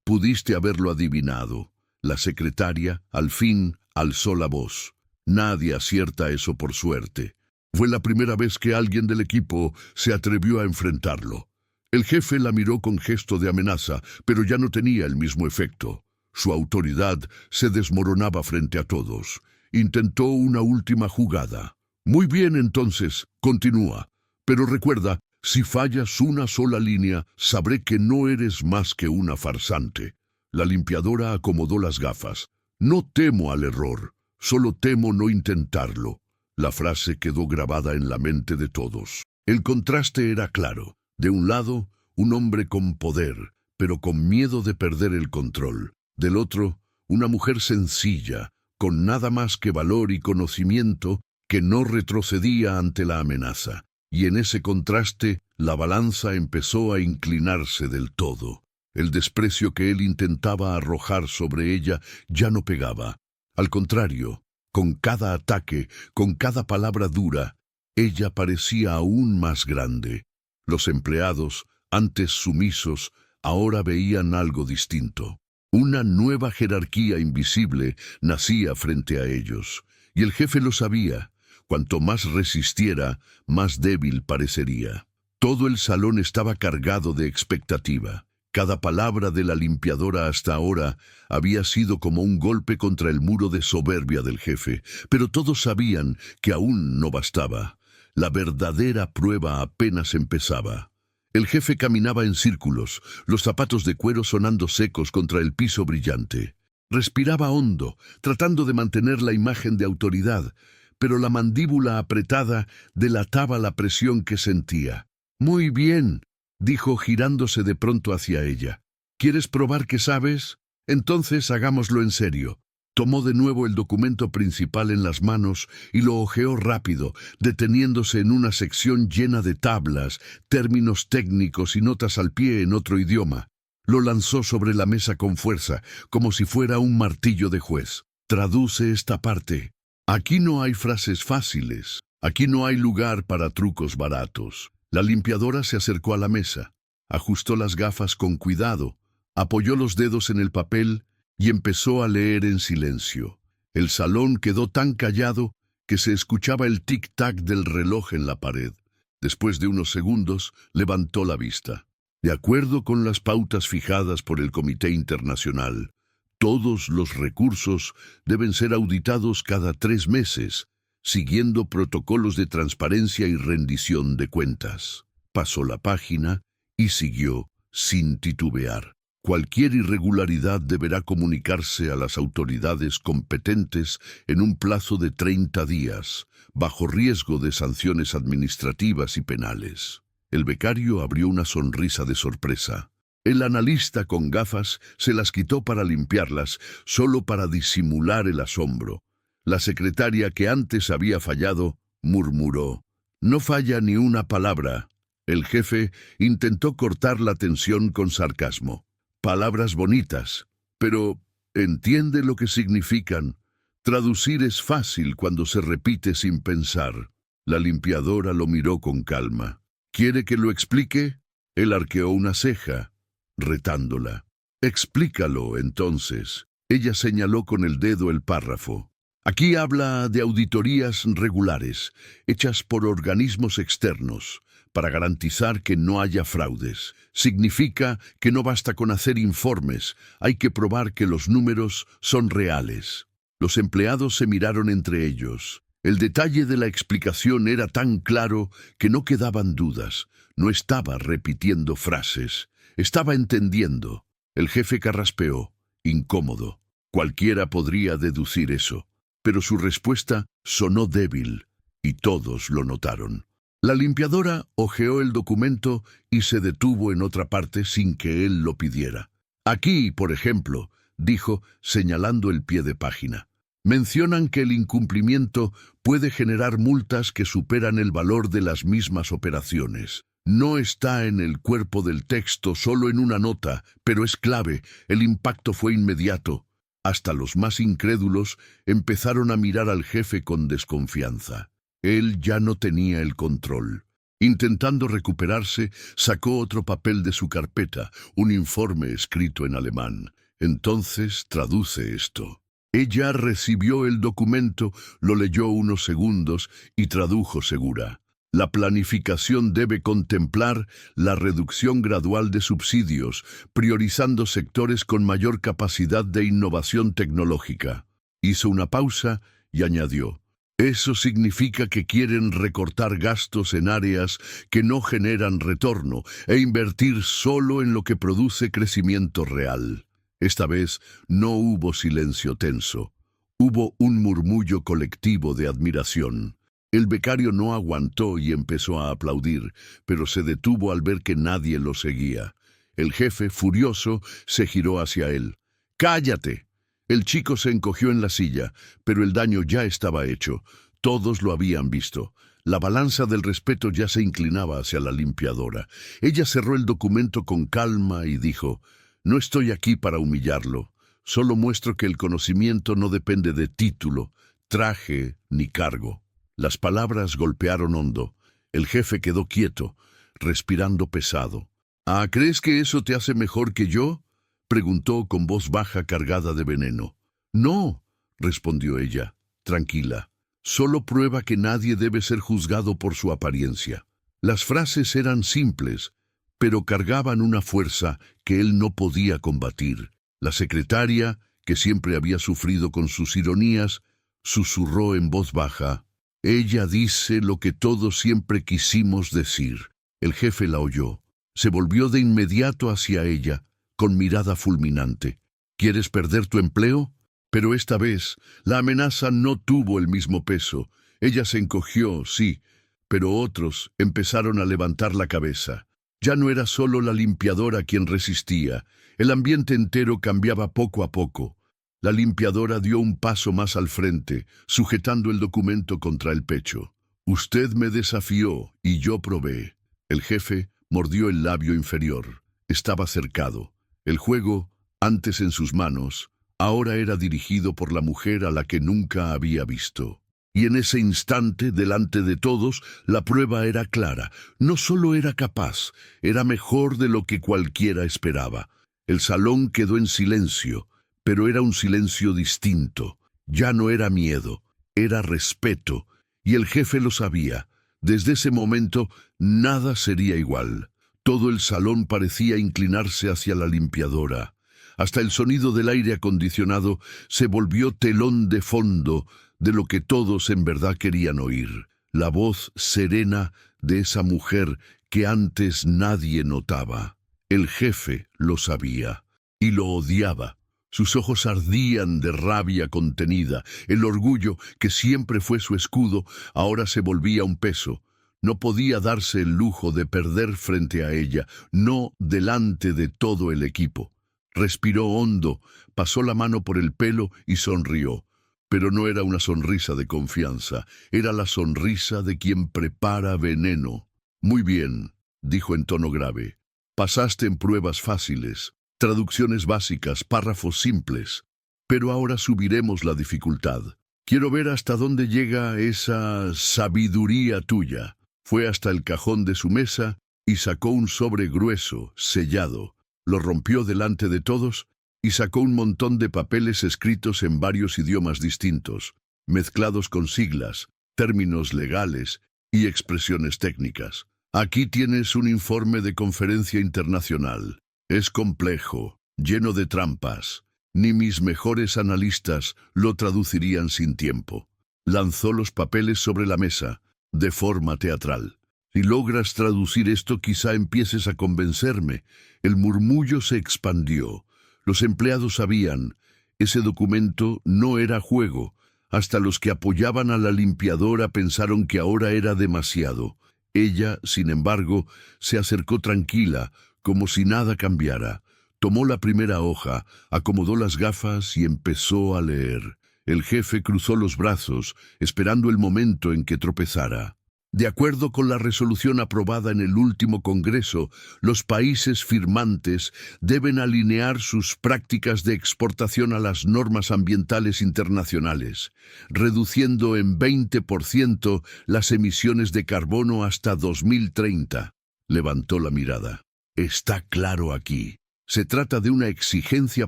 A: pudiste haberlo adivinado. La secretaria, al fin, alzó la voz. Nadie acierta eso por suerte. Fue la primera vez que alguien del equipo se atrevió a enfrentarlo. El jefe la miró con gesto de amenaza, pero ya no tenía el mismo efecto. Su autoridad se desmoronaba frente a todos. Intentó una última jugada. Muy bien, entonces, continúa. Pero recuerda, si fallas una sola línea, sabré que no eres más que una farsante. La limpiadora acomodó las gafas. No temo al error, solo temo no intentarlo. La frase quedó grabada en la mente de todos. El contraste era claro. De un lado, un hombre con poder, pero con miedo de perder el control. Del otro, una mujer sencilla, con nada más que valor y conocimiento, que no retrocedía ante la amenaza. Y en ese contraste, la balanza empezó a inclinarse del todo. El desprecio que él intentaba arrojar sobre ella ya no pegaba. Al contrario, con cada ataque, con cada palabra dura, ella parecía aún más grande. Los empleados, antes sumisos, ahora veían algo distinto. Una nueva jerarquía invisible nacía frente a ellos, y el jefe lo sabía. Cuanto más resistiera, más débil parecería. Todo el salón estaba cargado de expectativa. Cada palabra de la limpiadora hasta ahora había sido como un golpe contra el muro de soberbia del jefe, pero todos sabían que aún no bastaba. La verdadera prueba apenas empezaba. El jefe caminaba en círculos, los zapatos de cuero sonando secos contra el piso brillante. Respiraba hondo, tratando de mantener la imagen de autoridad, pero la mandíbula apretada delataba la presión que sentía. «Muy bien», dijo girándose de pronto hacia ella. «¿Quieres probar que sabes? Entonces hagámoslo en serio». Tomó de nuevo el documento principal en las manos y lo hojeó rápido, deteniéndose en una sección llena de tablas, términos técnicos y notas al pie en otro idioma. Lo lanzó sobre la mesa con fuerza, como si fuera un martillo de juez. «Traduce esta parte. Aquí no hay frases fáciles. Aquí no hay lugar para trucos baratos». La limpiadora se acercó a la mesa, ajustó las gafas con cuidado, apoyó los dedos en el papel y empezó a leer en silencio. El salón quedó tan callado que se escuchaba el tic-tac del reloj en la pared. Después de unos segundos, levantó la vista. De acuerdo con las pautas fijadas por el Comité Internacional, todos los recursos deben ser auditados cada 3 meses, siguiendo protocolos de transparencia y rendición de cuentas. Pasó la página y siguió sin titubear. Cualquier irregularidad deberá comunicarse a las autoridades competentes en un plazo de 30 días, bajo riesgo de sanciones administrativas y penales. El becario abrió una sonrisa de sorpresa. El analista con gafas se las quitó para limpiarlas, solo para disimular el asombro. La secretaria, que antes había fallado, murmuró: «No falla ni una palabra». El jefe intentó cortar la tensión con sarcasmo. «Palabras bonitas, pero ¿entiende lo que significan? Traducir es fácil cuando se repite sin pensar». La limpiadora lo miró con calma. «¿Quiere que lo explique?». Él arqueó una ceja, retándola. «Explícalo, entonces». Ella señaló con el dedo el párrafo. «Aquí habla de auditorías regulares, hechas por organismos externos, para garantizar que no haya fraudes. Significa que no basta con hacer informes, hay que probar que los números son reales». Los empleados se miraron entre ellos. El detalle de la explicación era tan claro que no quedaban dudas. No estaba repitiendo frases, estaba entendiendo. El jefe carraspeó, incómodo. Cualquiera podría deducir eso, pero su respuesta sonó débil, y todos lo notaron. La limpiadora hojeó el documento y se detuvo en otra parte sin que él lo pidiera. «Aquí, por ejemplo», dijo, señalando el pie de página, «mencionan que el incumplimiento puede generar multas que superan el valor de las mismas operaciones. No está en el cuerpo del texto, solo en una nota, pero es clave. El impacto fue inmediato». Hasta los más incrédulos empezaron a mirar al jefe con desconfianza. Él ya no tenía el control. Intentando recuperarse, sacó otro papel de su carpeta, un informe escrito en alemán. «Entonces, traduce esto». Ella recibió el documento, lo leyó unos segundos y tradujo segura. «La planificación debe contemplar la reducción gradual de subsidios, priorizando sectores con mayor capacidad de innovación tecnológica». Hizo una pausa y añadió: «Eso significa que quieren recortar gastos en áreas que no generan retorno e invertir solo en lo que produce crecimiento real». Esta vez no hubo silencio tenso. Hubo un murmullo colectivo de admiración. El becario no aguantó y empezó a aplaudir, pero se detuvo al ver que nadie lo seguía. El jefe, furioso, se giró hacia él. «¡Cállate!». El chico se encogió en la silla, pero el daño ya estaba hecho. Todos lo habían visto. La balanza del respeto ya se inclinaba hacia la limpiadora. Ella cerró el documento con calma y dijo: «No estoy aquí para humillarlo. Solo muestro que el conocimiento no depende de título, traje ni cargo». Las palabras golpearon hondo. El jefe quedó quieto, respirando pesado. «¿Ah, crees que eso te hace mejor que yo?», preguntó con voz baja cargada de veneno. «No», respondió ella, tranquila. «Solo prueba que nadie debe ser juzgado por su apariencia». Las frases eran simples, pero cargaban una fuerza que él no podía combatir. La secretaria, que siempre había sufrido con sus ironías, susurró en voz baja: «Ella dice lo que todos siempre quisimos decir». El jefe la oyó. Se volvió de inmediato hacia ella, con mirada fulminante. «¿Quieres perder tu empleo?». Pero esta vez, la amenaza no tuvo el mismo peso. Ella se encogió, sí, pero otros empezaron a levantar la cabeza. Ya no era solo la limpiadora quien resistía. El ambiente entero cambiaba poco a poco. La limpiadora dio un paso más al frente, sujetando el documento contra el pecho. «Usted me desafió y yo probé». El jefe mordió el labio inferior. Estaba cercado. El juego, antes en sus manos, ahora era dirigido por la mujer a la que nunca había visto. Y en ese instante, delante de todos, la prueba era clara. No solo era capaz, era mejor de lo que cualquiera esperaba. El salón quedó en silencio, pero era un silencio distinto. Ya no era miedo, era respeto, y el jefe lo sabía. Desde ese momento, nada sería igual. Todo el salón parecía inclinarse hacia la limpiadora. Hasta el sonido del aire acondicionado se volvió telón de fondo de lo que todos en verdad querían oír. La voz serena de esa mujer que antes nadie notaba. El jefe lo sabía. y lo odiaba. Sus ojos ardían de rabia contenida. El orgullo, que siempre fue su escudo, ahora se volvía un peso. No podía darse el lujo de perder frente a ella, no delante de todo el equipo. Respiró hondo, pasó la mano por el pelo y sonrió. Pero no era una sonrisa de confianza, era la sonrisa de quien prepara veneno. Muy bien, dijo en tono grave. Pasaste en pruebas fáciles, traducciones básicas, párrafos simples. Pero ahora subiremos la dificultad. Quiero ver hasta dónde llega esa sabiduría tuya. Fue hasta el cajón de su mesa y sacó un sobre grueso, sellado. Lo rompió delante de todos y sacó un montón de papeles escritos en varios idiomas distintos, mezclados con siglas, términos legales y expresiones técnicas. Aquí tienes un informe de conferencia internacional. Es complejo, lleno de trampas. Ni mis mejores analistas lo traducirían sin tiempo. Lanzó los papeles sobre la mesa, de forma teatral. Si logras traducir esto, quizá empieces a convencerme. El murmullo se expandió. Los empleados sabían, ese documento no era juego. Hasta los que apoyaban a la limpiadora pensaron que ahora era demasiado. Ella, sin embargo, se acercó tranquila, como si nada cambiara. Tomó la primera hoja, acomodó las gafas y empezó a leer. El jefe cruzó los brazos, esperando el momento en que tropezara. De acuerdo con la resolución aprobada en el último Congreso, los países firmantes deben alinear sus prácticas de exportación a las normas ambientales internacionales, reduciendo en 20% las emisiones de carbono hasta 2030. Levantó la mirada. Está claro aquí. Se trata de una exigencia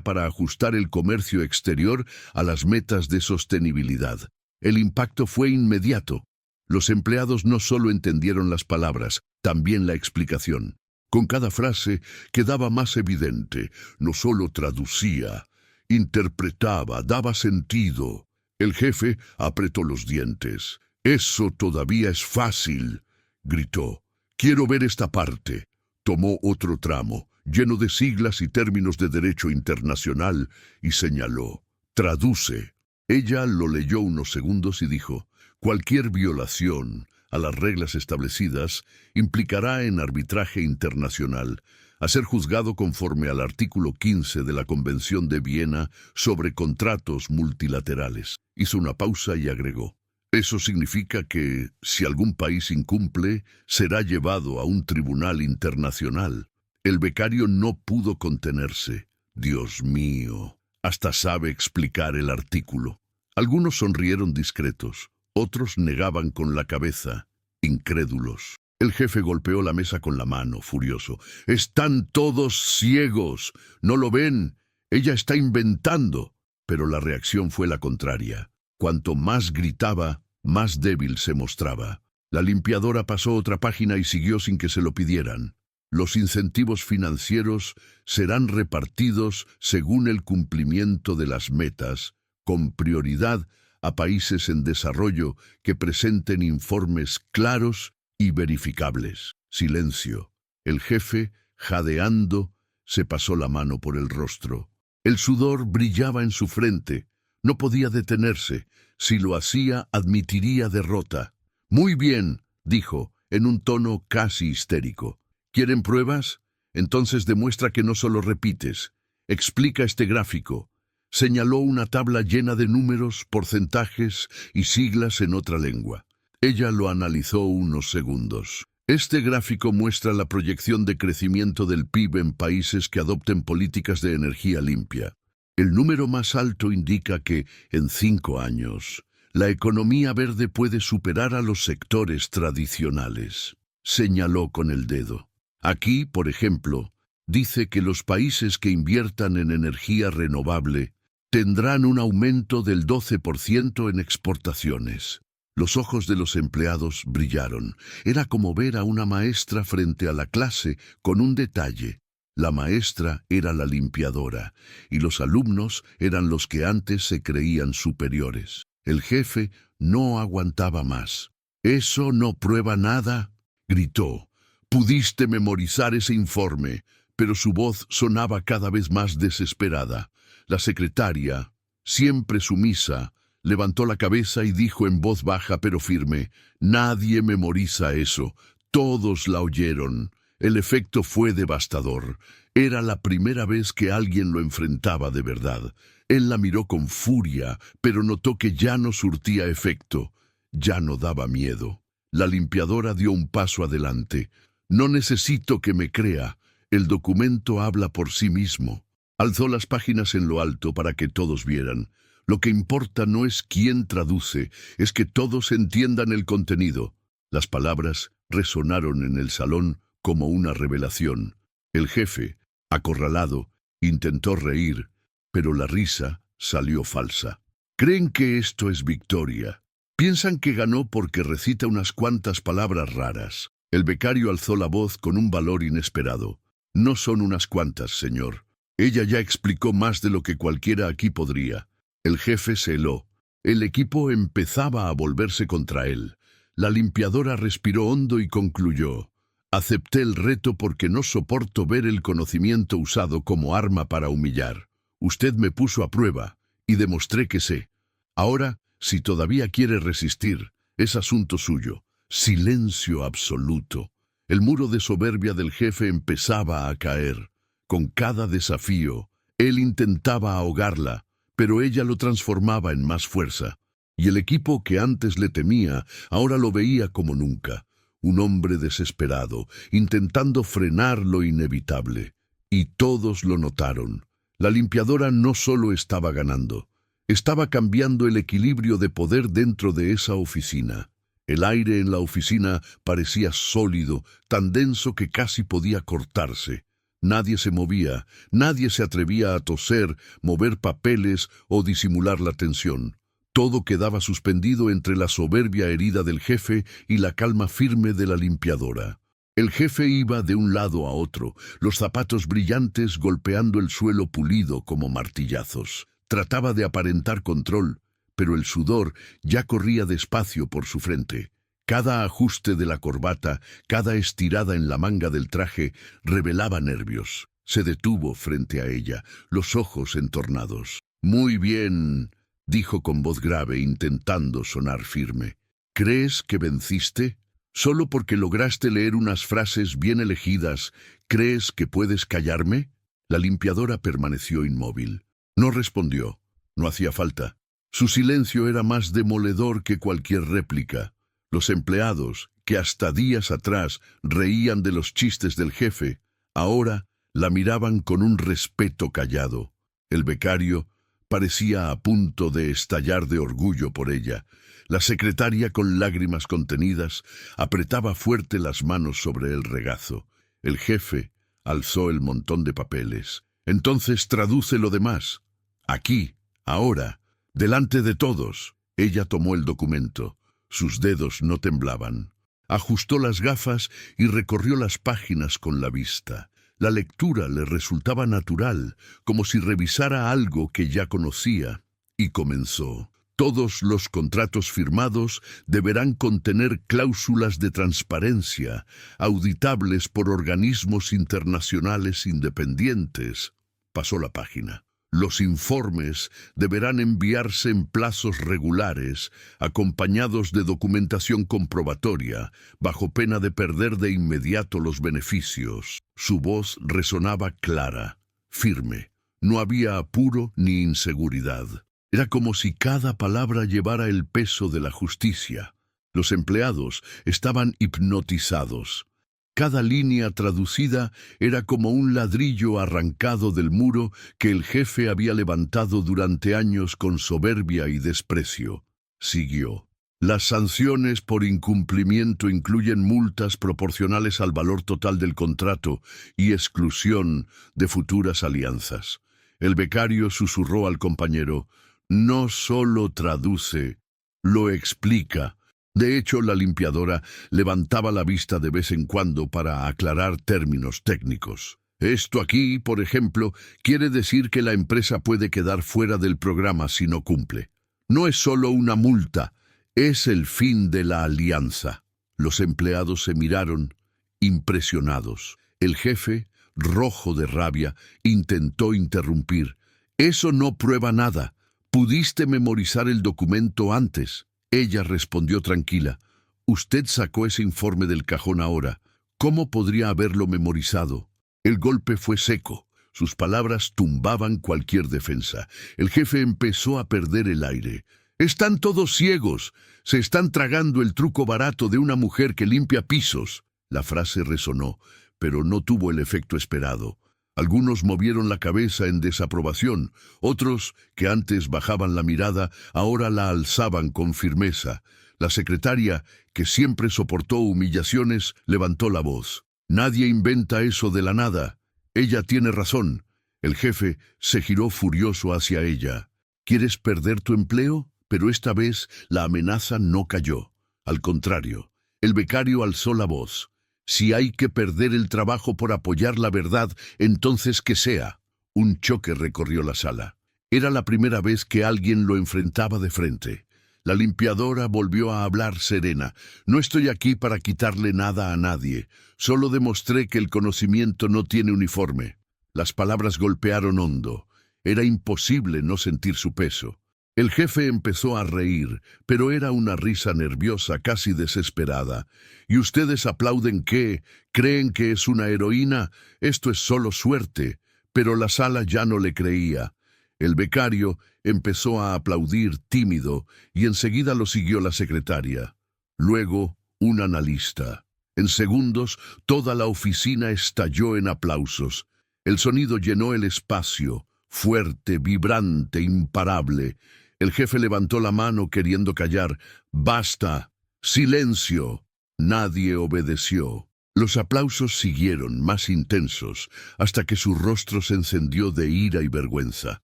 A: para ajustar el comercio exterior a las metas de sostenibilidad. El impacto fue inmediato. Los empleados no solo entendieron las palabras, también la explicación. Con cada frase quedaba más evidente. No solo traducía, interpretaba, daba sentido. El jefe apretó los dientes. «Eso todavía es fácil», gritó. «Quiero ver esta parte». Tomó otro tramo, lleno de siglas y términos de derecho internacional, y señaló. «Traduce». Ella lo leyó unos segundos y dijo: «Cualquier violación a las reglas establecidas implicará en arbitraje internacional, a ser juzgado conforme al artículo 15 de la Convención de Viena sobre contratos multilaterales». Hizo una pausa y agregó: «Eso significa que, si algún país incumple, será llevado a un tribunal internacional». El becario no pudo contenerse. «Dios mío, hasta sabe explicar el artículo». Algunos sonrieron discretos. Otros negaban con la cabeza, incrédulos. El jefe golpeó la mesa con la mano, furioso. «Están todos ciegos. ¿No lo ven? Ella está inventando». Pero la reacción fue la contraria. Cuanto más gritaba, más débil se mostraba. La limpiadora pasó otra página y siguió sin que se lo pidieran. «Los incentivos financieros serán repartidos según el cumplimiento de las metas, con prioridad a países en desarrollo que presenten informes claros y verificables». Silencio. El jefe, jadeando, se pasó la mano por el rostro. El sudor brillaba en su frente. No podía detenerse. Si lo hacía, admitiría derrota. «Muy bien», dijo, en un tono casi histérico. «¿Quieren pruebas? Entonces demuestra que no solo repites. Explica este gráfico». Señaló una tabla llena de números, porcentajes y siglas en otra lengua. Ella lo analizó unos segundos. «Este gráfico muestra la proyección de crecimiento del PIB en países que adopten políticas de energía limpia. El número más alto indica que, en 5 años, la economía verde puede superar a los sectores tradicionales». Señaló con el dedo. «Aquí, por ejemplo, dice que los países que inviertan en energía renovable tendrán un aumento del 12% en exportaciones». Los ojos de los empleados brillaron. Era como ver a una maestra frente a la clase con un detalle. La maestra era la limpiadora, y los alumnos eran los que antes se creían superiores. El jefe no aguantaba más. «¿Eso no prueba nada?», gritó. «Pudiste memorizar ese informe, pero su voz sonaba cada vez más desesperada. La secretaria, siempre sumisa, levantó la cabeza y dijo en voz baja pero firme: «Nadie memoriza eso. Todos la oyeron. El efecto fue devastador. Era la primera vez que alguien lo enfrentaba de verdad». Él la miró con furia, pero notó que ya no surtía efecto. Ya no daba miedo. La limpiadora dio un paso adelante. «No necesito que me crea. El documento habla por sí mismo». Alzó las páginas en lo alto para que todos vieran. Lo que importa no es quién traduce, es que todos entiendan el contenido. Las palabras resonaron en el salón como una revelación. El jefe, acorralado, intentó reír, pero la risa salió falsa. Creen que esto es victoria. Piensan que ganó porque recita unas cuantas palabras raras. El becario alzó la voz con un valor inesperado. «No son unas cuantas, señor. Ella ya explicó más de lo que cualquiera aquí podría». El jefe se heló. El equipo empezaba a volverse contra él. La limpiadora respiró hondo y concluyó: «Acepté el reto porque no soporto ver el conocimiento usado como arma para humillar. Usted me puso a prueba y demostré que sé. Ahora, si todavía quiere resistir, es asunto suyo». Silencio absoluto. El muro de soberbia del jefe empezaba a caer. Con cada desafío, él intentaba ahogarla, pero ella lo transformaba en más fuerza. Y el equipo que antes le temía, ahora lo veía como nunca. Un hombre desesperado, intentando frenar lo inevitable. Y todos lo notaron. La limpiadora no solo estaba ganando, estaba cambiando el equilibrio de poder dentro de esa oficina. El aire en la oficina parecía sólido, tan denso que casi podía cortarse. Nadie se movía, nadie se atrevía a toser, mover papeles o disimular la tensión. Todo quedaba suspendido entre la soberbia herida del jefe y la calma firme de la limpiadora. El jefe iba de un lado a otro, los zapatos brillantes golpeando el suelo pulido como martillazos. Trataba de aparentar control, pero el sudor ya corría despacio por su frente. Cada ajuste de la corbata, cada estirada en la manga del traje, revelaba nervios. Se detuvo frente a ella, los ojos entornados. «Muy bien», dijo con voz grave, intentando sonar firme. «¿Crees que venciste? ¿Solo porque lograste leer unas frases bien elegidas, crees que puedes callarme?» La limpiadora permaneció inmóvil. No respondió. No hacía falta. Su silencio era más demoledor que cualquier réplica. Los empleados, que hasta días atrás reían de los chistes del jefe, ahora la miraban con un respeto callado. El becario parecía a punto de estallar de orgullo por ella. La secretaria, con lágrimas contenidas, apretaba fuerte las manos sobre el regazo. El jefe alzó el montón de papeles. «Entonces traduce lo demás. Aquí, ahora, delante de todos». Ella tomó el documento. Sus dedos no temblaban. Ajustó las gafas y recorrió las páginas con la vista. La lectura le resultaba natural, como si revisara algo que ya conocía, y comenzó. «Todos los contratos firmados deberán contener cláusulas de transparencia, auditables por organismos internacionales independientes». Pasó la página. «Los informes deberán enviarse en plazos regulares, acompañados de documentación comprobatoria, bajo pena de perder de inmediato los beneficios». Su voz resonaba clara, firme. No había apuro ni inseguridad. Era como si cada palabra llevara el peso de la justicia. Los empleados estaban hipnotizados. Cada línea traducida era como un ladrillo arrancado del muro que el jefe había levantado durante años con soberbia y desprecio. Siguió. «Las sanciones por incumplimiento incluyen multas proporcionales al valor total del contrato y exclusión de futuras alianzas». El becario susurró al compañero: «No solo traduce, lo explica». De hecho, la limpiadora levantaba la vista de vez en cuando para aclarar términos técnicos. «Esto aquí, por ejemplo, quiere decir que la empresa puede quedar fuera del programa si no cumple. No es solo una multa, es el fin de la alianza». Los empleados se miraron, impresionados. El jefe rojo de rabia, intentó interrumpir. «Eso no prueba nada. Pudiste memorizar el documento antes». Ella respondió tranquila. «Usted sacó ese informe del cajón ahora. ¿Cómo podría haberlo memorizado?» El golpe fue seco. Sus palabras tumbaban cualquier defensa. El jefe empezó a perder el aire. «Están todos ciegos. Se están tragando el truco barato de una mujer que limpia pisos». La frase resonó, pero no tuvo el efecto esperado. Algunos movieron la cabeza en desaprobación. Otros, que antes bajaban la mirada, ahora la alzaban con firmeza. La secretaria, que siempre soportó humillaciones, levantó la voz. «Nadie inventa eso de la nada. Ella tiene razón». El jefe se giró furioso hacia ella. «¿Quieres perder tu empleo?». Pero esta vez la amenaza no cayó. Al contrario, el becario alzó la voz. «Si hay que perder el trabajo por apoyar la verdad, entonces que sea». Un choque recorrió la sala. Era la primera vez que alguien lo enfrentaba de frente. La limpiadora volvió a hablar serena. «No estoy aquí para quitarle nada a nadie. Solo demostré que el conocimiento no tiene uniforme». Las palabras golpearon hondo. Era imposible no sentir su peso. El jefe empezó a reír, pero era una risa nerviosa, casi desesperada. «¿Y ustedes aplauden qué? ¿Creen que es una heroína? Esto es solo suerte». Pero la sala ya no le creía. El becario empezó a aplaudir tímido y enseguida lo siguió la secretaria. Luego, un analista. En segundos, toda la oficina estalló en aplausos. El sonido llenó el espacio, fuerte, vibrante, imparable. El jefe levantó la mano queriendo callar. «¡Basta! ¡Silencio!». Nadie obedeció. Los aplausos siguieron, más intensos, hasta que su rostro se encendió de ira y vergüenza.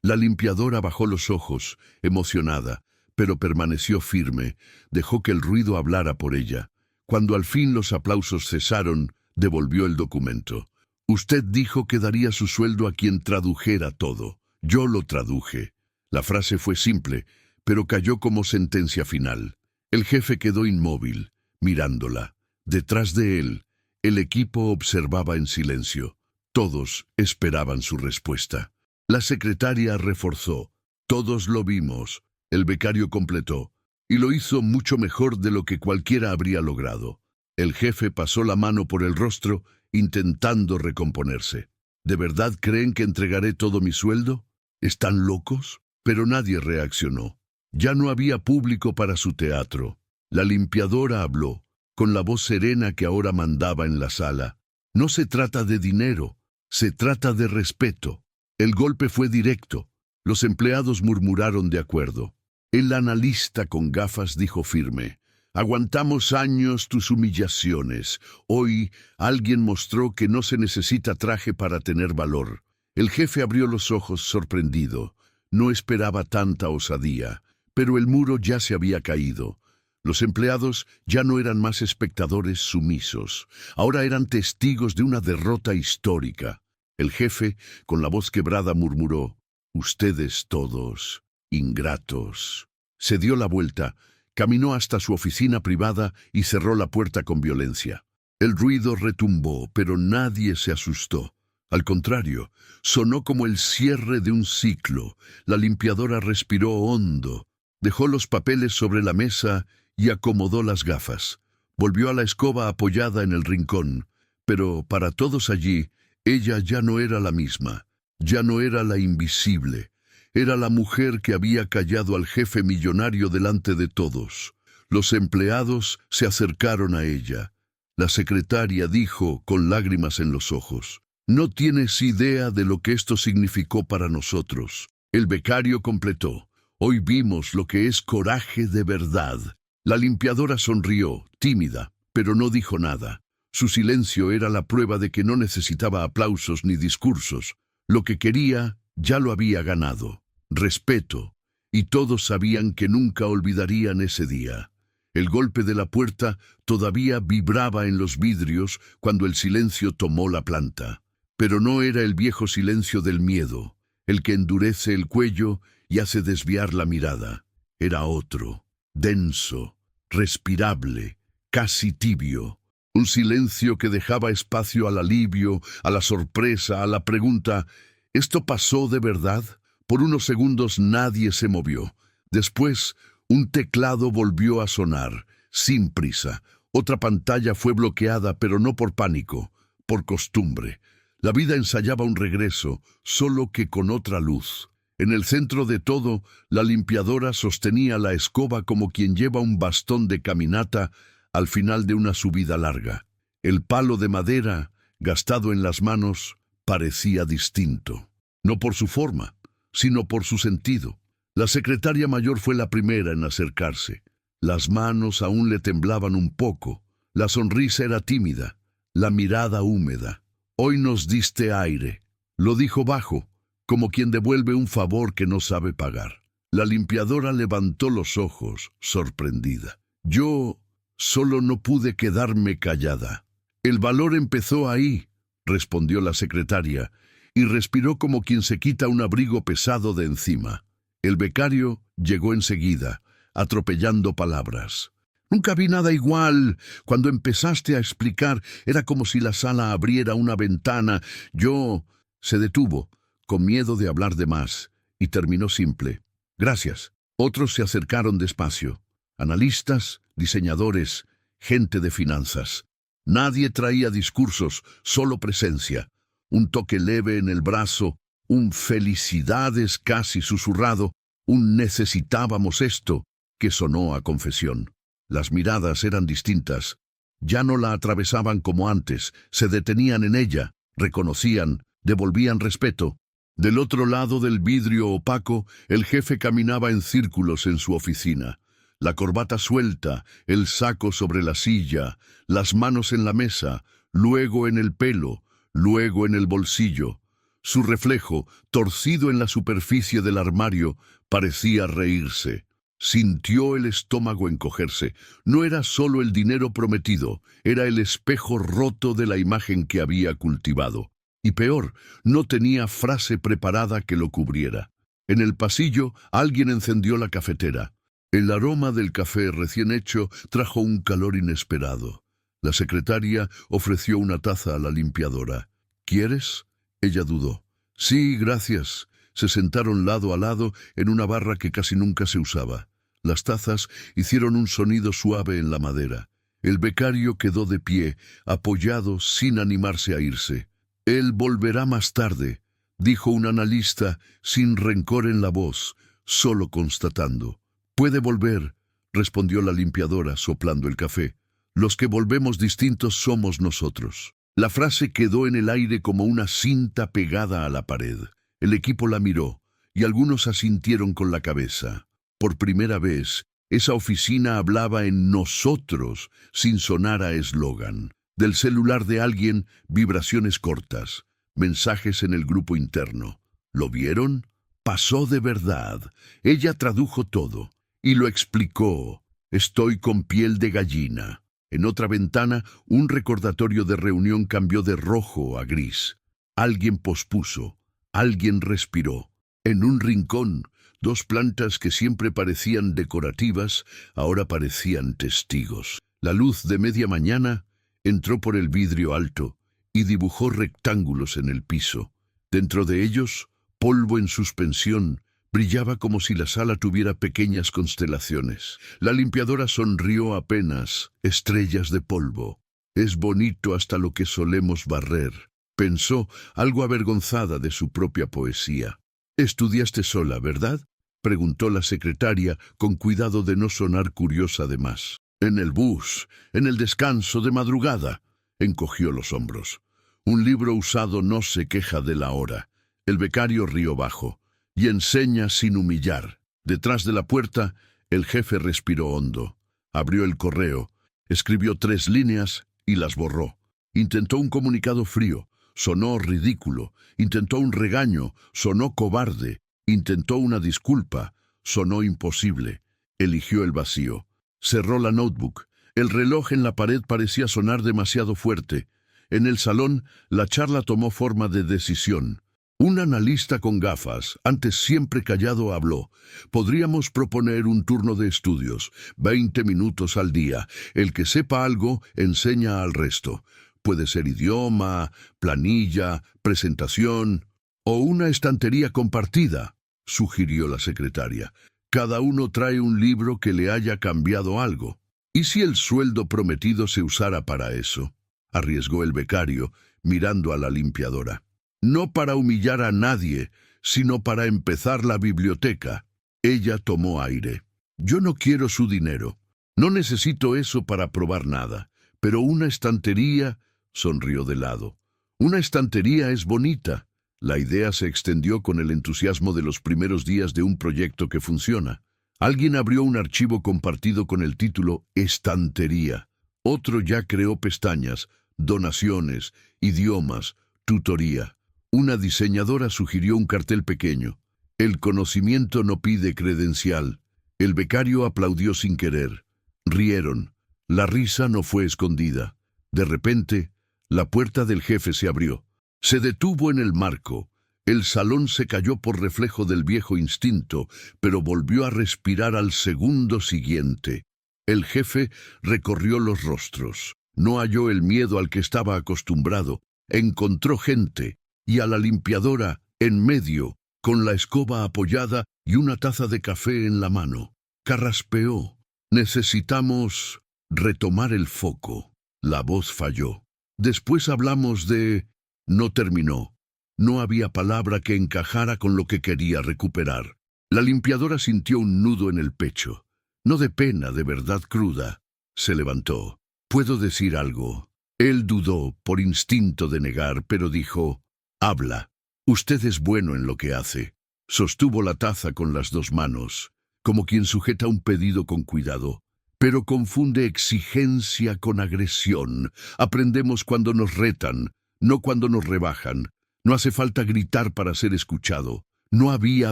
A: La limpiadora bajó los ojos, emocionada, pero permaneció firme, dejó que el ruido hablara por ella. Cuando al fin los aplausos cesaron, devolvió el documento. «Usted dijo que daría su sueldo a quien tradujera todo. Yo lo traduje». La frase fue simple, pero cayó como sentencia final. El jefe quedó inmóvil, mirándola. Detrás de él, el equipo observaba en silencio. Todos esperaban su respuesta. La secretaria reforzó. «Todos lo vimos». El becario completó. «Y lo hizo mucho mejor de lo que cualquiera habría logrado». El jefe pasó la mano por el rostro, intentando recomponerse. «¿De verdad creen que entregaré todo mi sueldo? ¿Están locos?». Pero nadie reaccionó. Ya no había público para su teatro. La limpiadora habló, con la voz serena que ahora mandaba en la sala. «No se trata de dinero, se trata de respeto». El golpe fue directo. Los empleados murmuraron de acuerdo. El analista con gafas dijo firme: «Aguantamos años tus humillaciones. Hoy alguien mostró que no se necesita traje para tener valor». El jefe abrió los ojos sorprendido. No esperaba tanta osadía, pero el muro ya se había caído. Los empleados ya no eran más espectadores sumisos, ahora eran testigos de una derrota histórica. El jefe, con la voz quebrada, murmuró: «Ustedes todos, ingratos». Se dio la vuelta, caminó hasta su oficina privada y cerró la puerta con violencia. El ruido retumbó, pero nadie se asustó. Al contrario, sonó como el cierre de un ciclo. La limpiadora respiró hondo, dejó los papeles sobre la mesa y acomodó las gafas. Volvió a la escoba apoyada en el rincón, pero para todos allí, ella ya no era la misma, ya no era la invisible. Era la mujer que había callado al jefe millonario delante de todos. Los empleados se acercaron a ella. La secretaria dijo, con lágrimas en los ojos: «No tienes idea de lo que esto significó para nosotros». El becario completó: «Hoy vimos lo que es coraje de verdad». La limpiadora sonrió, tímida, pero no dijo nada. Su silencio era la prueba de que no necesitaba aplausos ni discursos. Lo que quería ya lo había ganado: respeto, y todos sabían que nunca olvidarían ese día. El golpe de la puerta todavía vibraba en los vidrios cuando el silencio tomó la planta. Pero no era el viejo silencio del miedo, el que endurece el cuello y hace desviar la mirada. Era otro, denso, respirable, casi tibio. Un silencio que dejaba espacio al alivio, a la sorpresa, a la pregunta: ¿esto pasó de verdad? Por unos segundos nadie se movió. Después, un teclado volvió a sonar, sin prisa. Otra pantalla fue bloqueada, pero no por pánico, por costumbre. La vida ensayaba un regreso, solo que con otra luz. En el centro de todo, la limpiadora sostenía la escoba como quien lleva un bastón de caminata al final de una subida larga. El palo de madera, gastado en las manos, parecía distinto. No por su forma, sino por su sentido. La secretaria mayor fue la primera en acercarse. Las manos aún le temblaban un poco. La sonrisa era tímida, la mirada húmeda. «Hoy nos diste aire», lo dijo bajo, como quien devuelve un favor que no sabe pagar. La limpiadora levantó los ojos, sorprendida. «Yo solo no pude quedarme callada». «El valor empezó ahí», respondió la secretaria, y respiró como quien se quita un abrigo pesado de encima. El becario llegó enseguida, atropellando palabras. «Nunca vi nada igual. Cuando empezaste a explicar, era como si la sala abriera una ventana. Yo...» Se detuvo, con miedo de hablar de más, y terminó simple. «Gracias». Otros se acercaron despacio. Analistas, diseñadores, gente de finanzas. Nadie traía discursos, solo presencia. Un toque leve en el brazo, un «felicidades» casi susurrado, un «necesitábamos esto», que sonó a confesión. Las miradas eran distintas. Ya no la atravesaban como antes, se detenían en ella, reconocían, devolvían respeto. Del otro lado del vidrio opaco, el jefe caminaba en círculos en su oficina. La corbata suelta, el saco sobre la silla, las manos en la mesa, luego en el pelo, luego en el bolsillo. Su reflejo, torcido en la superficie del armario, parecía reírse. Sintió el estómago encogerse. No era solo el dinero prometido, era el espejo roto de la imagen que había cultivado. Y peor, no tenía frase preparada que lo cubriera. En el pasillo, alguien encendió la cafetera. El aroma del café recién hecho trajo un calor inesperado. La secretaria ofreció una taza a la limpiadora. «¿Quieres?». Ella dudó. «Sí, gracias». Se sentaron lado a lado en una barra que casi nunca se usaba. Las tazas hicieron un sonido suave en la madera. El becario quedó de pie, apoyado sin animarse a irse. «Él volverá más tarde», dijo un analista sin rencor en la voz, solo constatando. «Puede volver», respondió la limpiadora soplando el café. «Los que volvemos distintos somos nosotros». La frase quedó en el aire como una cinta pegada a la pared. El equipo la miró, y algunos asintieron con la cabeza. Por primera vez, esa oficina hablaba en nosotros, sin sonar a eslogan. Del celular de alguien, vibraciones cortas, mensajes en el grupo interno. ¿Lo vieron? Pasó de verdad. Ella tradujo todo, y lo explicó. «Estoy con piel de gallina». En otra ventana, un recordatorio de reunión cambió de rojo a gris. Alguien pospuso, alguien respiró. En un rincón, dos plantas que siempre parecían decorativas, ahora parecían testigos. La luz de media mañana entró por el vidrio alto y dibujó rectángulos en el piso. Dentro de ellos, polvo en suspensión, brillaba como si la sala tuviera pequeñas constelaciones. La limpiadora sonrió apenas, estrellas de polvo. «Es bonito hasta lo que solemos barrer», pensó, algo avergonzada de su propia poesía. «Estudiaste sola, ¿verdad?», preguntó la secretaria, con cuidado de no sonar curiosa de más. «En el bus, en el descanso de madrugada», encogió los hombros. «Un libro usado no se queja de la hora». El becario rió bajo. «Y enseña sin humillar». Detrás de la puerta, el jefe respiró hondo. Abrió el correo, escribió 3 líneas y las borró. Intentó un comunicado frío, sonó ridículo. Intentó un regaño, sonó cobarde. Intentó una disculpa, sonó imposible. Eligió el vacío. Cerró la notebook. El reloj en la pared parecía sonar demasiado fuerte. En el salón, la charla tomó forma de decisión. Un analista con gafas, antes siempre callado, habló. Podríamos proponer un turno de estudios, 20 minutos al día. El que sepa algo, enseña al resto. Puede ser idioma, planilla, presentación o una estantería compartida, sugirió la secretaria. Cada uno trae un libro que le haya cambiado algo. ¿Y si el sueldo prometido se usara para eso?, arriesgó el becario, mirando a la limpiadora. No para humillar a nadie, sino para empezar la biblioteca. Ella tomó aire. Yo no quiero su dinero. No necesito eso para probar nada. Pero una estantería, sonrió de lado. Una estantería es bonita. La idea se extendió con el entusiasmo de los primeros días de un proyecto que funciona. Alguien abrió un archivo compartido con el título Estantería. Otro ya creó pestañas, donaciones, idiomas, tutoría. Una diseñadora sugirió un cartel pequeño. El conocimiento no pide credencial. El becario aplaudió sin querer. Rieron. La risa no fue escondida. De repente, la puerta del jefe se abrió. Se detuvo en el marco. El salón se cayó por reflejo del viejo instinto, pero volvió a respirar al segundo siguiente. El jefe recorrió los rostros. No halló el miedo al que estaba acostumbrado. Encontró gente. Y a la limpiadora, en medio, con la escoba apoyada y una taza de café en la mano. Carraspeó. Necesitamos retomar el foco. La voz falló. Después hablamos de... No terminó. No había palabra que encajara con lo que quería recuperar. La limpiadora sintió un nudo en el pecho. No de pena, de verdad cruda. Se levantó. ¿Puedo decir algo? Él dudó, por instinto de negar, pero dijo... Habla. Usted es bueno en lo que hace. Sostuvo la taza con las dos manos, como quien sujeta un pedido con cuidado. Pero confunde exigencia con agresión. Aprendemos cuando nos retan, no cuando nos rebajan. No hace falta gritar para ser escuchado. No había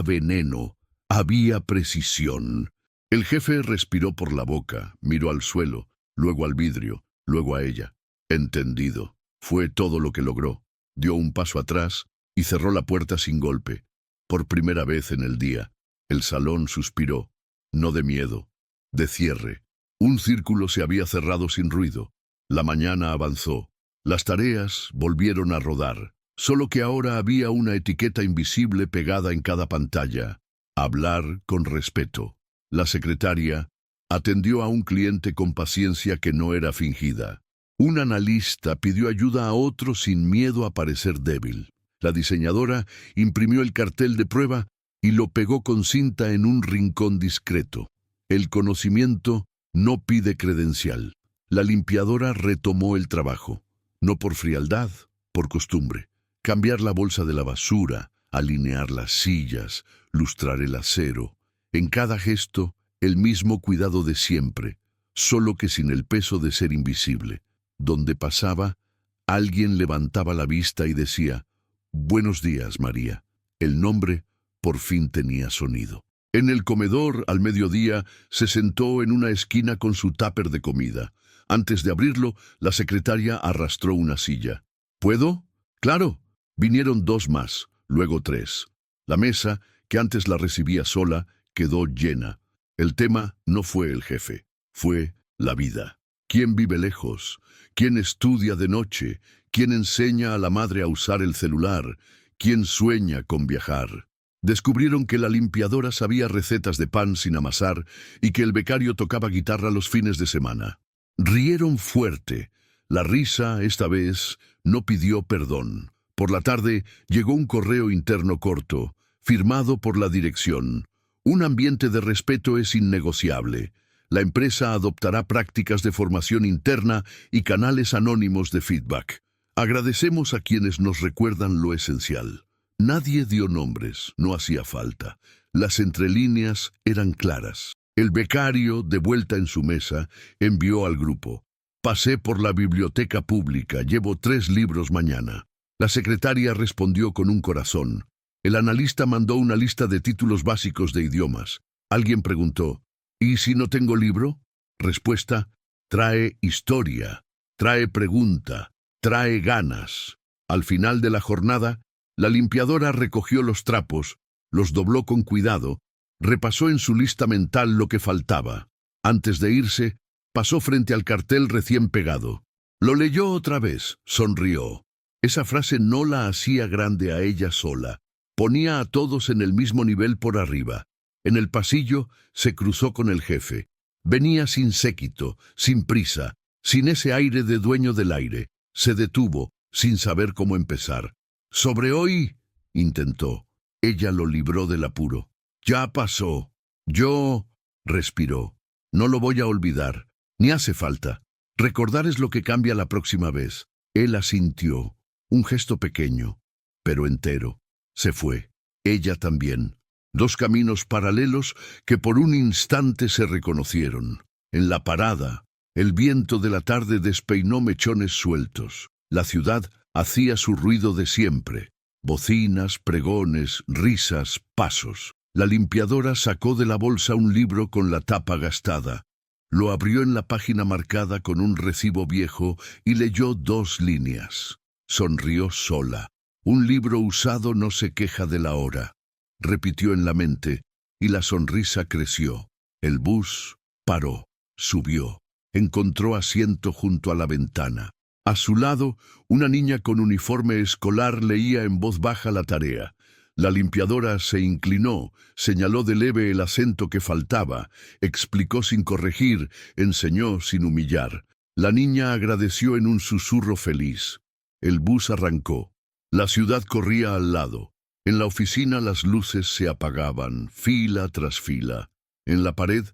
A: veneno, había precisión. El jefe respiró por la boca, miró al suelo, luego al vidrio, luego a ella. Entendido. Fue todo lo que logró. Dio un paso atrás y cerró la puerta sin golpe. Por primera vez en el día, el salón suspiró, no de miedo, de cierre. Un círculo se había cerrado sin ruido. La mañana avanzó. Las tareas volvieron a rodar, solo que ahora había una etiqueta invisible pegada en cada pantalla. Hablar con respeto. La secretaria atendió a un cliente con paciencia que no era fingida. Un analista pidió ayuda a otro sin miedo a parecer débil. La diseñadora imprimió el cartel de prueba y lo pegó con cinta en un rincón discreto. El conocimiento no pide credencial. La limpiadora retomó el trabajo, no por frialdad, por costumbre. Cambiar la bolsa de la basura, alinear las sillas, lustrar el acero. En cada gesto, el mismo cuidado de siempre, solo que sin el peso de ser invisible. Donde pasaba, alguien levantaba la vista y decía, «Buenos días, María». El nombre por fin tenía sonido. En el comedor, al mediodía, se sentó en una esquina con su tupper de comida. Antes de abrirlo, la secretaria arrastró una silla. «¿Puedo?» «Claro». Vinieron dos más, luego tres. La mesa, que antes la recibía sola, quedó llena. El tema no fue el jefe, fue la vida. ¿Quién vive lejos? ¿Quién estudia de noche? ¿Quién enseña a la madre a usar el celular? ¿Quién sueña con viajar? Descubrieron que la limpiadora sabía recetas de pan sin amasar y que el becario tocaba guitarra los fines de semana. Rieron fuerte. La risa, esta vez, no pidió perdón. Por la tarde llegó un correo interno corto, firmado por la dirección. Un ambiente de respeto es innegociable. La empresa adoptará prácticas de formación interna y canales anónimos de feedback. Agradecemos a quienes nos recuerdan lo esencial. Nadie dio nombres, no hacía falta. Las entrelíneas eran claras. El becario, de vuelta en su mesa, envió al grupo. Pasé por la biblioteca pública, llevo 3 libros mañana. La secretaria respondió con un corazón. El analista mandó una lista de títulos básicos de idiomas. Alguien preguntó, ¿y si no tengo libro? Respuesta, trae historia, trae pregunta, trae ganas. Al final de la jornada, La limpiadora recogió los trapos, los dobló con cuidado, repasó en su lista mental lo que faltaba. Antes de irse, pasó frente al cartel recién pegado. Lo leyó otra vez, sonrió. Esa frase no la hacía grande a ella sola. Ponía a todos en el mismo nivel por arriba. En el pasillo se cruzó con el jefe. Venía sin séquito, sin prisa, sin ese aire de dueño del aire. Se detuvo, sin saber cómo empezar. «Sobre hoy», intentó. Ella lo libró del apuro. «Ya pasó. Yo», respiró. «No lo voy a olvidar. Ni hace falta. Recordar es lo que cambia la próxima vez». Él asintió. Un gesto pequeño, pero entero. Se fue. Ella también. Dos caminos paralelos que por un instante se reconocieron. En la parada, el viento de la tarde despeinó mechones sueltos. La ciudad hacía su ruido de siempre. Bocinas, pregones, risas, pasos. La limpiadora sacó de la bolsa un libro con la tapa gastada. Lo abrió en la página marcada con un recibo viejo y leyó 2 líneas. Sonrió sola. Un libro usado no se queja de la hora. Repitió en la mente, y la sonrisa creció. El bus paró, subió. Encontró asiento junto a la ventana. A su lado, una niña con uniforme escolar leía en voz baja la tarea. La limpiadora se inclinó, señaló de leve el acento que faltaba, explicó sin corregir, enseñó sin humillar. La niña agradeció en un susurro feliz. El bus arrancó. La ciudad corría al lado. En la oficina las luces se apagaban, fila tras fila. En la pared,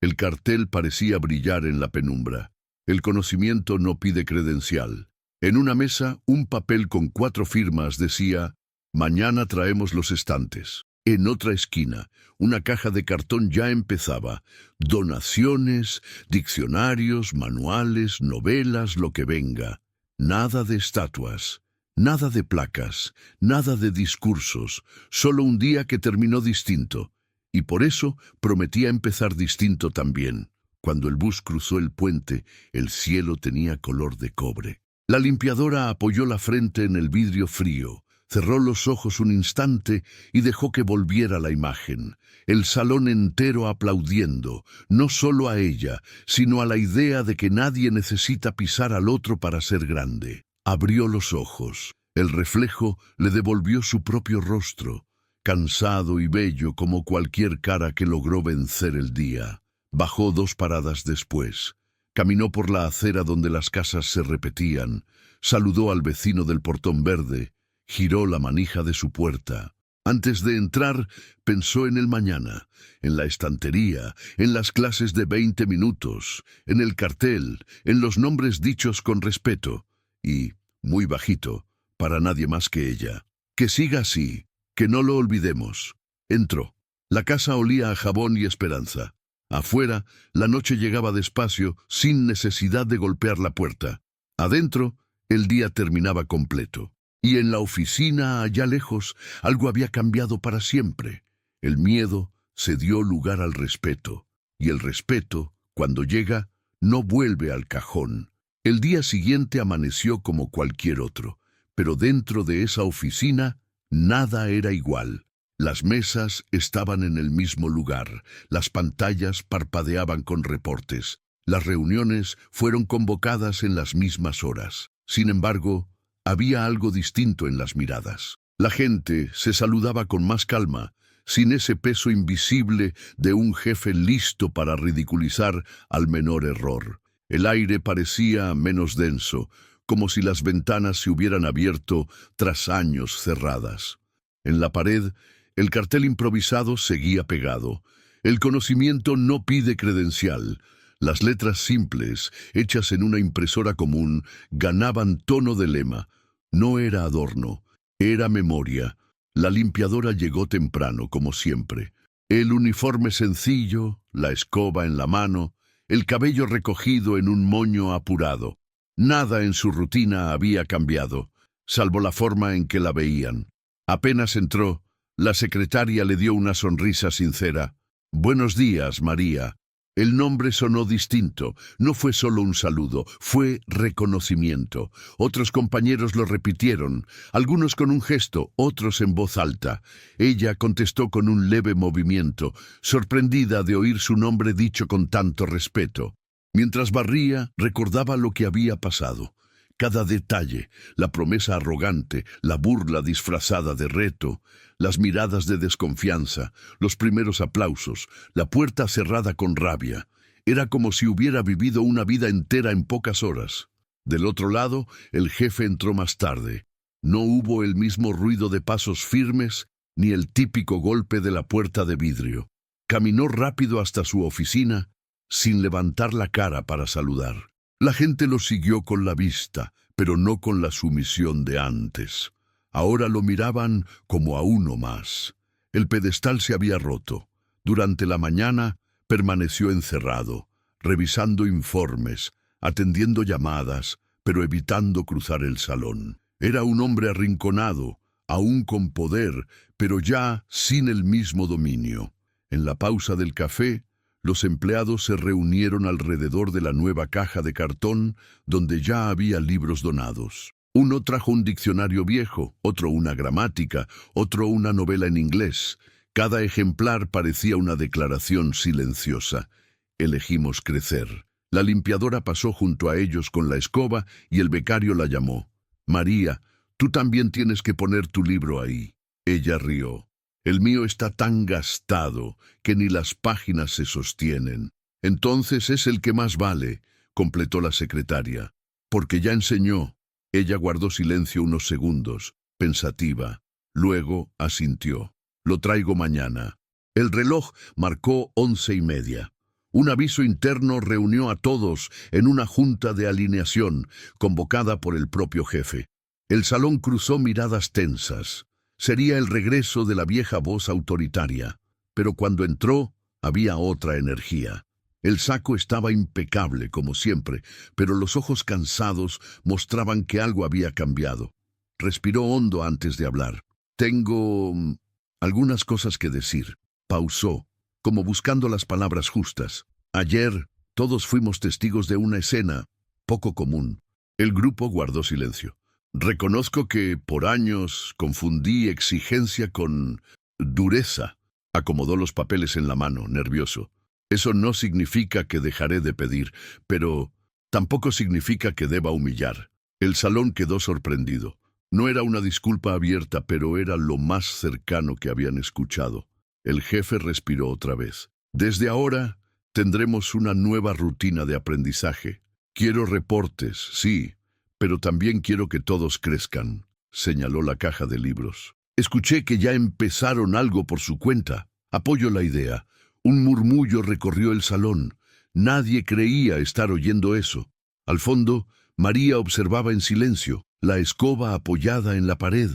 A: el cartel parecía brillar en la penumbra. El conocimiento no pide credencial. En una mesa, un papel con 4 firmas decía: «Mañana traemos los estantes». En otra esquina, una caja de cartón ya empezaba. Donaciones, diccionarios, manuales, novelas, lo que venga. Nada de estatuas, nada de placas, nada de discursos, solo un día que terminó distinto. Y por eso prometía empezar distinto también. Cuando el bus cruzó el puente, el cielo tenía color de cobre. La limpiadora apoyó la frente en el vidrio frío, cerró los ojos un instante y dejó que volviera la imagen. El salón entero aplaudiendo, no solo a ella, sino a la idea de que nadie necesita pisar al otro para ser grande. Abrió los ojos. El reflejo le devolvió su propio rostro, cansado y bello como cualquier cara que logró vencer el día. Bajó 2 paradas después. Caminó por la acera donde las casas se repetían, saludó al vecino del portón verde, giró la manija de su puerta. Antes de entrar, pensó en el mañana, en la estantería, en las clases de 20 minutos, en el cartel, en los nombres dichos con respeto, y, muy bajito, para nadie más que ella. Que siga así, que no lo olvidemos. Entró. La casa olía a jabón y esperanza. Afuera, la noche llegaba despacio, sin necesidad de golpear la puerta. Adentro, el día terminaba completo. Y en la oficina, allá lejos, algo había cambiado para siempre. El miedo se dio lugar al respeto. Y el respeto, cuando llega, no vuelve al cajón. El día siguiente amaneció como cualquier otro. Pero dentro de esa oficina, nada era igual. Las mesas estaban en el mismo lugar, las pantallas parpadeaban con reportes, las reuniones fueron convocadas en las mismas horas. Sin embargo, había algo distinto en las miradas. La gente se saludaba con más calma, sin ese peso invisible de un jefe listo para ridiculizar al menor error. El aire parecía menos denso, como si las ventanas se hubieran abierto tras años cerradas. En la pared, el cartel improvisado seguía pegado. El conocimiento no pide credencial. Las letras simples, hechas en una impresora común, ganaban tono de lema. No era adorno, era memoria. La limpiadora llegó temprano, como siempre. El uniforme sencillo, la escoba en la mano, el cabello recogido en un moño apurado. Nada en su rutina había cambiado, salvo la forma en que la veían. Apenas entró, la secretaria le dio una sonrisa sincera. «Buenos días, María». El nombre sonó distinto. No fue solo un saludo, fue reconocimiento. Otros compañeros lo repitieron, algunos con un gesto, otros en voz alta. Ella contestó con un leve movimiento, sorprendida de oír su nombre dicho con tanto respeto. Mientras barría, recordaba lo que había pasado. Cada detalle, la promesa arrogante, la burla disfrazada de reto, las miradas de desconfianza, los primeros aplausos, la puerta cerrada con rabia. Era como si hubiera vivido una vida entera en pocas horas. Del otro lado, el jefe entró más tarde. No hubo el mismo ruido de pasos firmes, ni el típico golpe de la puerta de vidrio. Caminó rápido hasta su oficina, sin levantar la cara para saludar. La gente lo siguió con la vista, pero no con la sumisión de antes. Ahora lo miraban como a uno más. El pedestal se había roto. Durante la mañana permaneció encerrado, revisando informes, atendiendo llamadas, pero evitando cruzar el salón. Era un hombre arrinconado, aún con poder, pero ya sin el mismo dominio. En la pausa del café, los empleados se reunieron alrededor de la nueva caja de cartón donde ya había libros donados. Uno trajo un diccionario viejo, otro una gramática, otro una novela en inglés. Cada ejemplar parecía una declaración silenciosa. Elegimos crecer. La limpiadora pasó junto a ellos con la escoba y el becario la llamó. María, tú también tienes que poner tu libro ahí. Ella rió. El mío está tan gastado que ni las páginas se sostienen. Entonces es el que más vale, completó la secretaria, porque ya enseñó. Ella guardó silencio unos segundos, pensativa. Luego asintió. Lo traigo mañana. El reloj marcó 11:30. Un aviso interno reunió a todos en una junta de alineación, convocada por el propio jefe. El salón cruzó miradas tensas. Sería el regreso de la vieja voz autoritaria, pero cuando entró había otra energía. El saco estaba impecable, como siempre, pero los ojos cansados mostraban que algo había cambiado. Respiró hondo antes de hablar. Tengo algunas cosas que decir. Pausó, como buscando las palabras justas. Ayer todos fuimos testigos de una escena poco común. El grupo guardó silencio. Reconozco que por años confundí exigencia con dureza. Acomodó los papeles en la mano, nervioso. Eso no significa que dejaré de pedir, pero tampoco significa que deba humillar. El salón quedó sorprendido. No era una disculpa abierta, pero era lo más cercano que habían escuchado. El jefe respiró otra vez. Desde ahora tendremos una nueva rutina de aprendizaje. Quiero reportes, sí, pero también quiero que todos crezcan, señaló la caja de libros. Escuché que ya empezaron algo por su cuenta. Apoyo la idea. Un murmullo recorrió el salón. Nadie creía estar oyendo eso. Al fondo, María observaba en silencio, la escoba apoyada en la pared.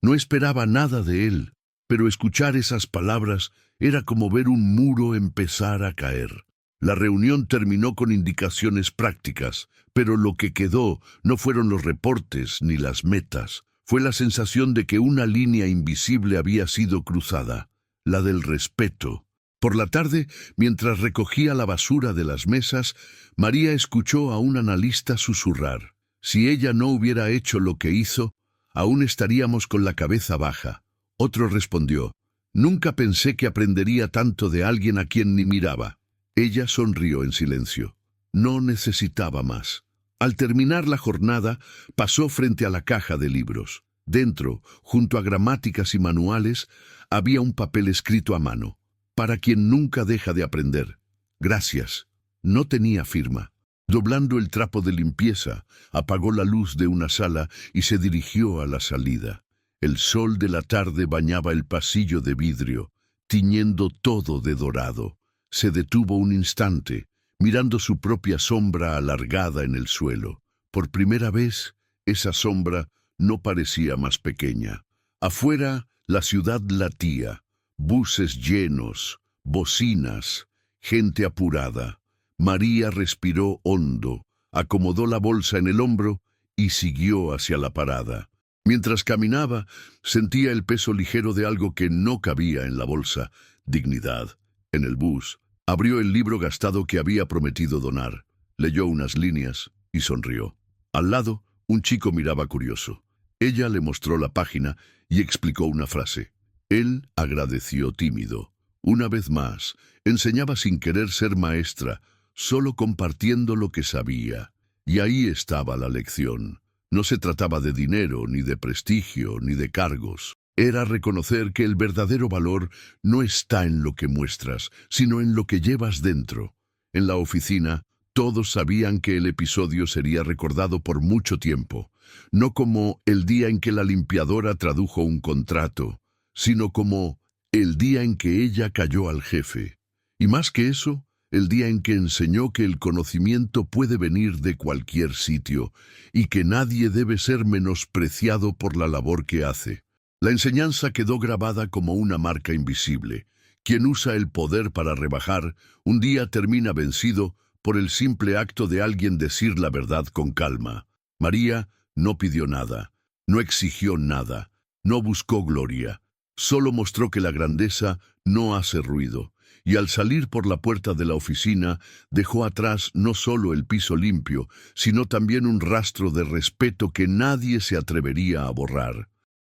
A: No esperaba nada de él, pero escuchar esas palabras era como ver un muro empezar a caer. La reunión terminó con indicaciones prácticas, pero lo que quedó no fueron los reportes ni las metas. Fue la sensación de que una línea invisible había sido cruzada, la del respeto. Por la tarde, mientras recogía la basura de las mesas, María escuchó a un analista susurrar. Si ella no hubiera hecho lo que hizo, aún estaríamos con la cabeza baja. Otro respondió, nunca pensé que aprendería tanto de alguien a quien ni miraba. Ella sonrió en silencio. No necesitaba más. Al terminar la jornada, pasó frente a la caja de libros. Dentro, junto a gramáticas y manuales, había un papel escrito a mano. Para quien nunca deja de aprender. Gracias. No tenía firma. Doblando el trapo de limpieza, apagó la luz de una sala y se dirigió a la salida. El sol de la tarde bañaba el pasillo de vidrio, tiñendo todo de dorado. Se detuvo un instante, mirando su propia sombra alargada en el suelo. Por primera vez, esa sombra no parecía más pequeña. Afuera, la ciudad latía. Buses llenos, bocinas, gente apurada. María respiró hondo, acomodó la bolsa en el hombro y siguió hacia la parada. Mientras caminaba, sentía el peso ligero de algo que no cabía en la bolsa. Dignidad. En el bus, Abrió el libro gastado que había prometido donar, leyó unas líneas y sonrió. Al lado, un chico miraba curioso. Ella le mostró la página y explicó una frase. Él agradeció tímido. Una vez más, enseñaba sin querer ser maestra, solo compartiendo lo que sabía. Y ahí estaba la lección. No se trataba de dinero, ni de prestigio, ni de cargos. Era reconocer que el verdadero valor no está en lo que muestras, sino en lo que llevas dentro. En la oficina, todos sabían que el episodio sería recordado por mucho tiempo, no como el día en que la limpiadora tradujo un contrato, sino como el día en que ella cayó al jefe. Y más que eso, el día en que enseñó que el conocimiento puede venir de cualquier sitio y que nadie debe ser menospreciado por la labor que hace. La enseñanza quedó grabada como una marca invisible. Quien usa el poder para rebajar, un día termina vencido por el simple acto de alguien decir la verdad con calma. María no pidió nada, no exigió nada, no buscó gloria. Solo mostró que la grandeza no hace ruido, y al salir por la puerta de la oficina dejó atrás no solo el piso limpio, sino también un rastro de respeto que nadie se atrevería a borrar.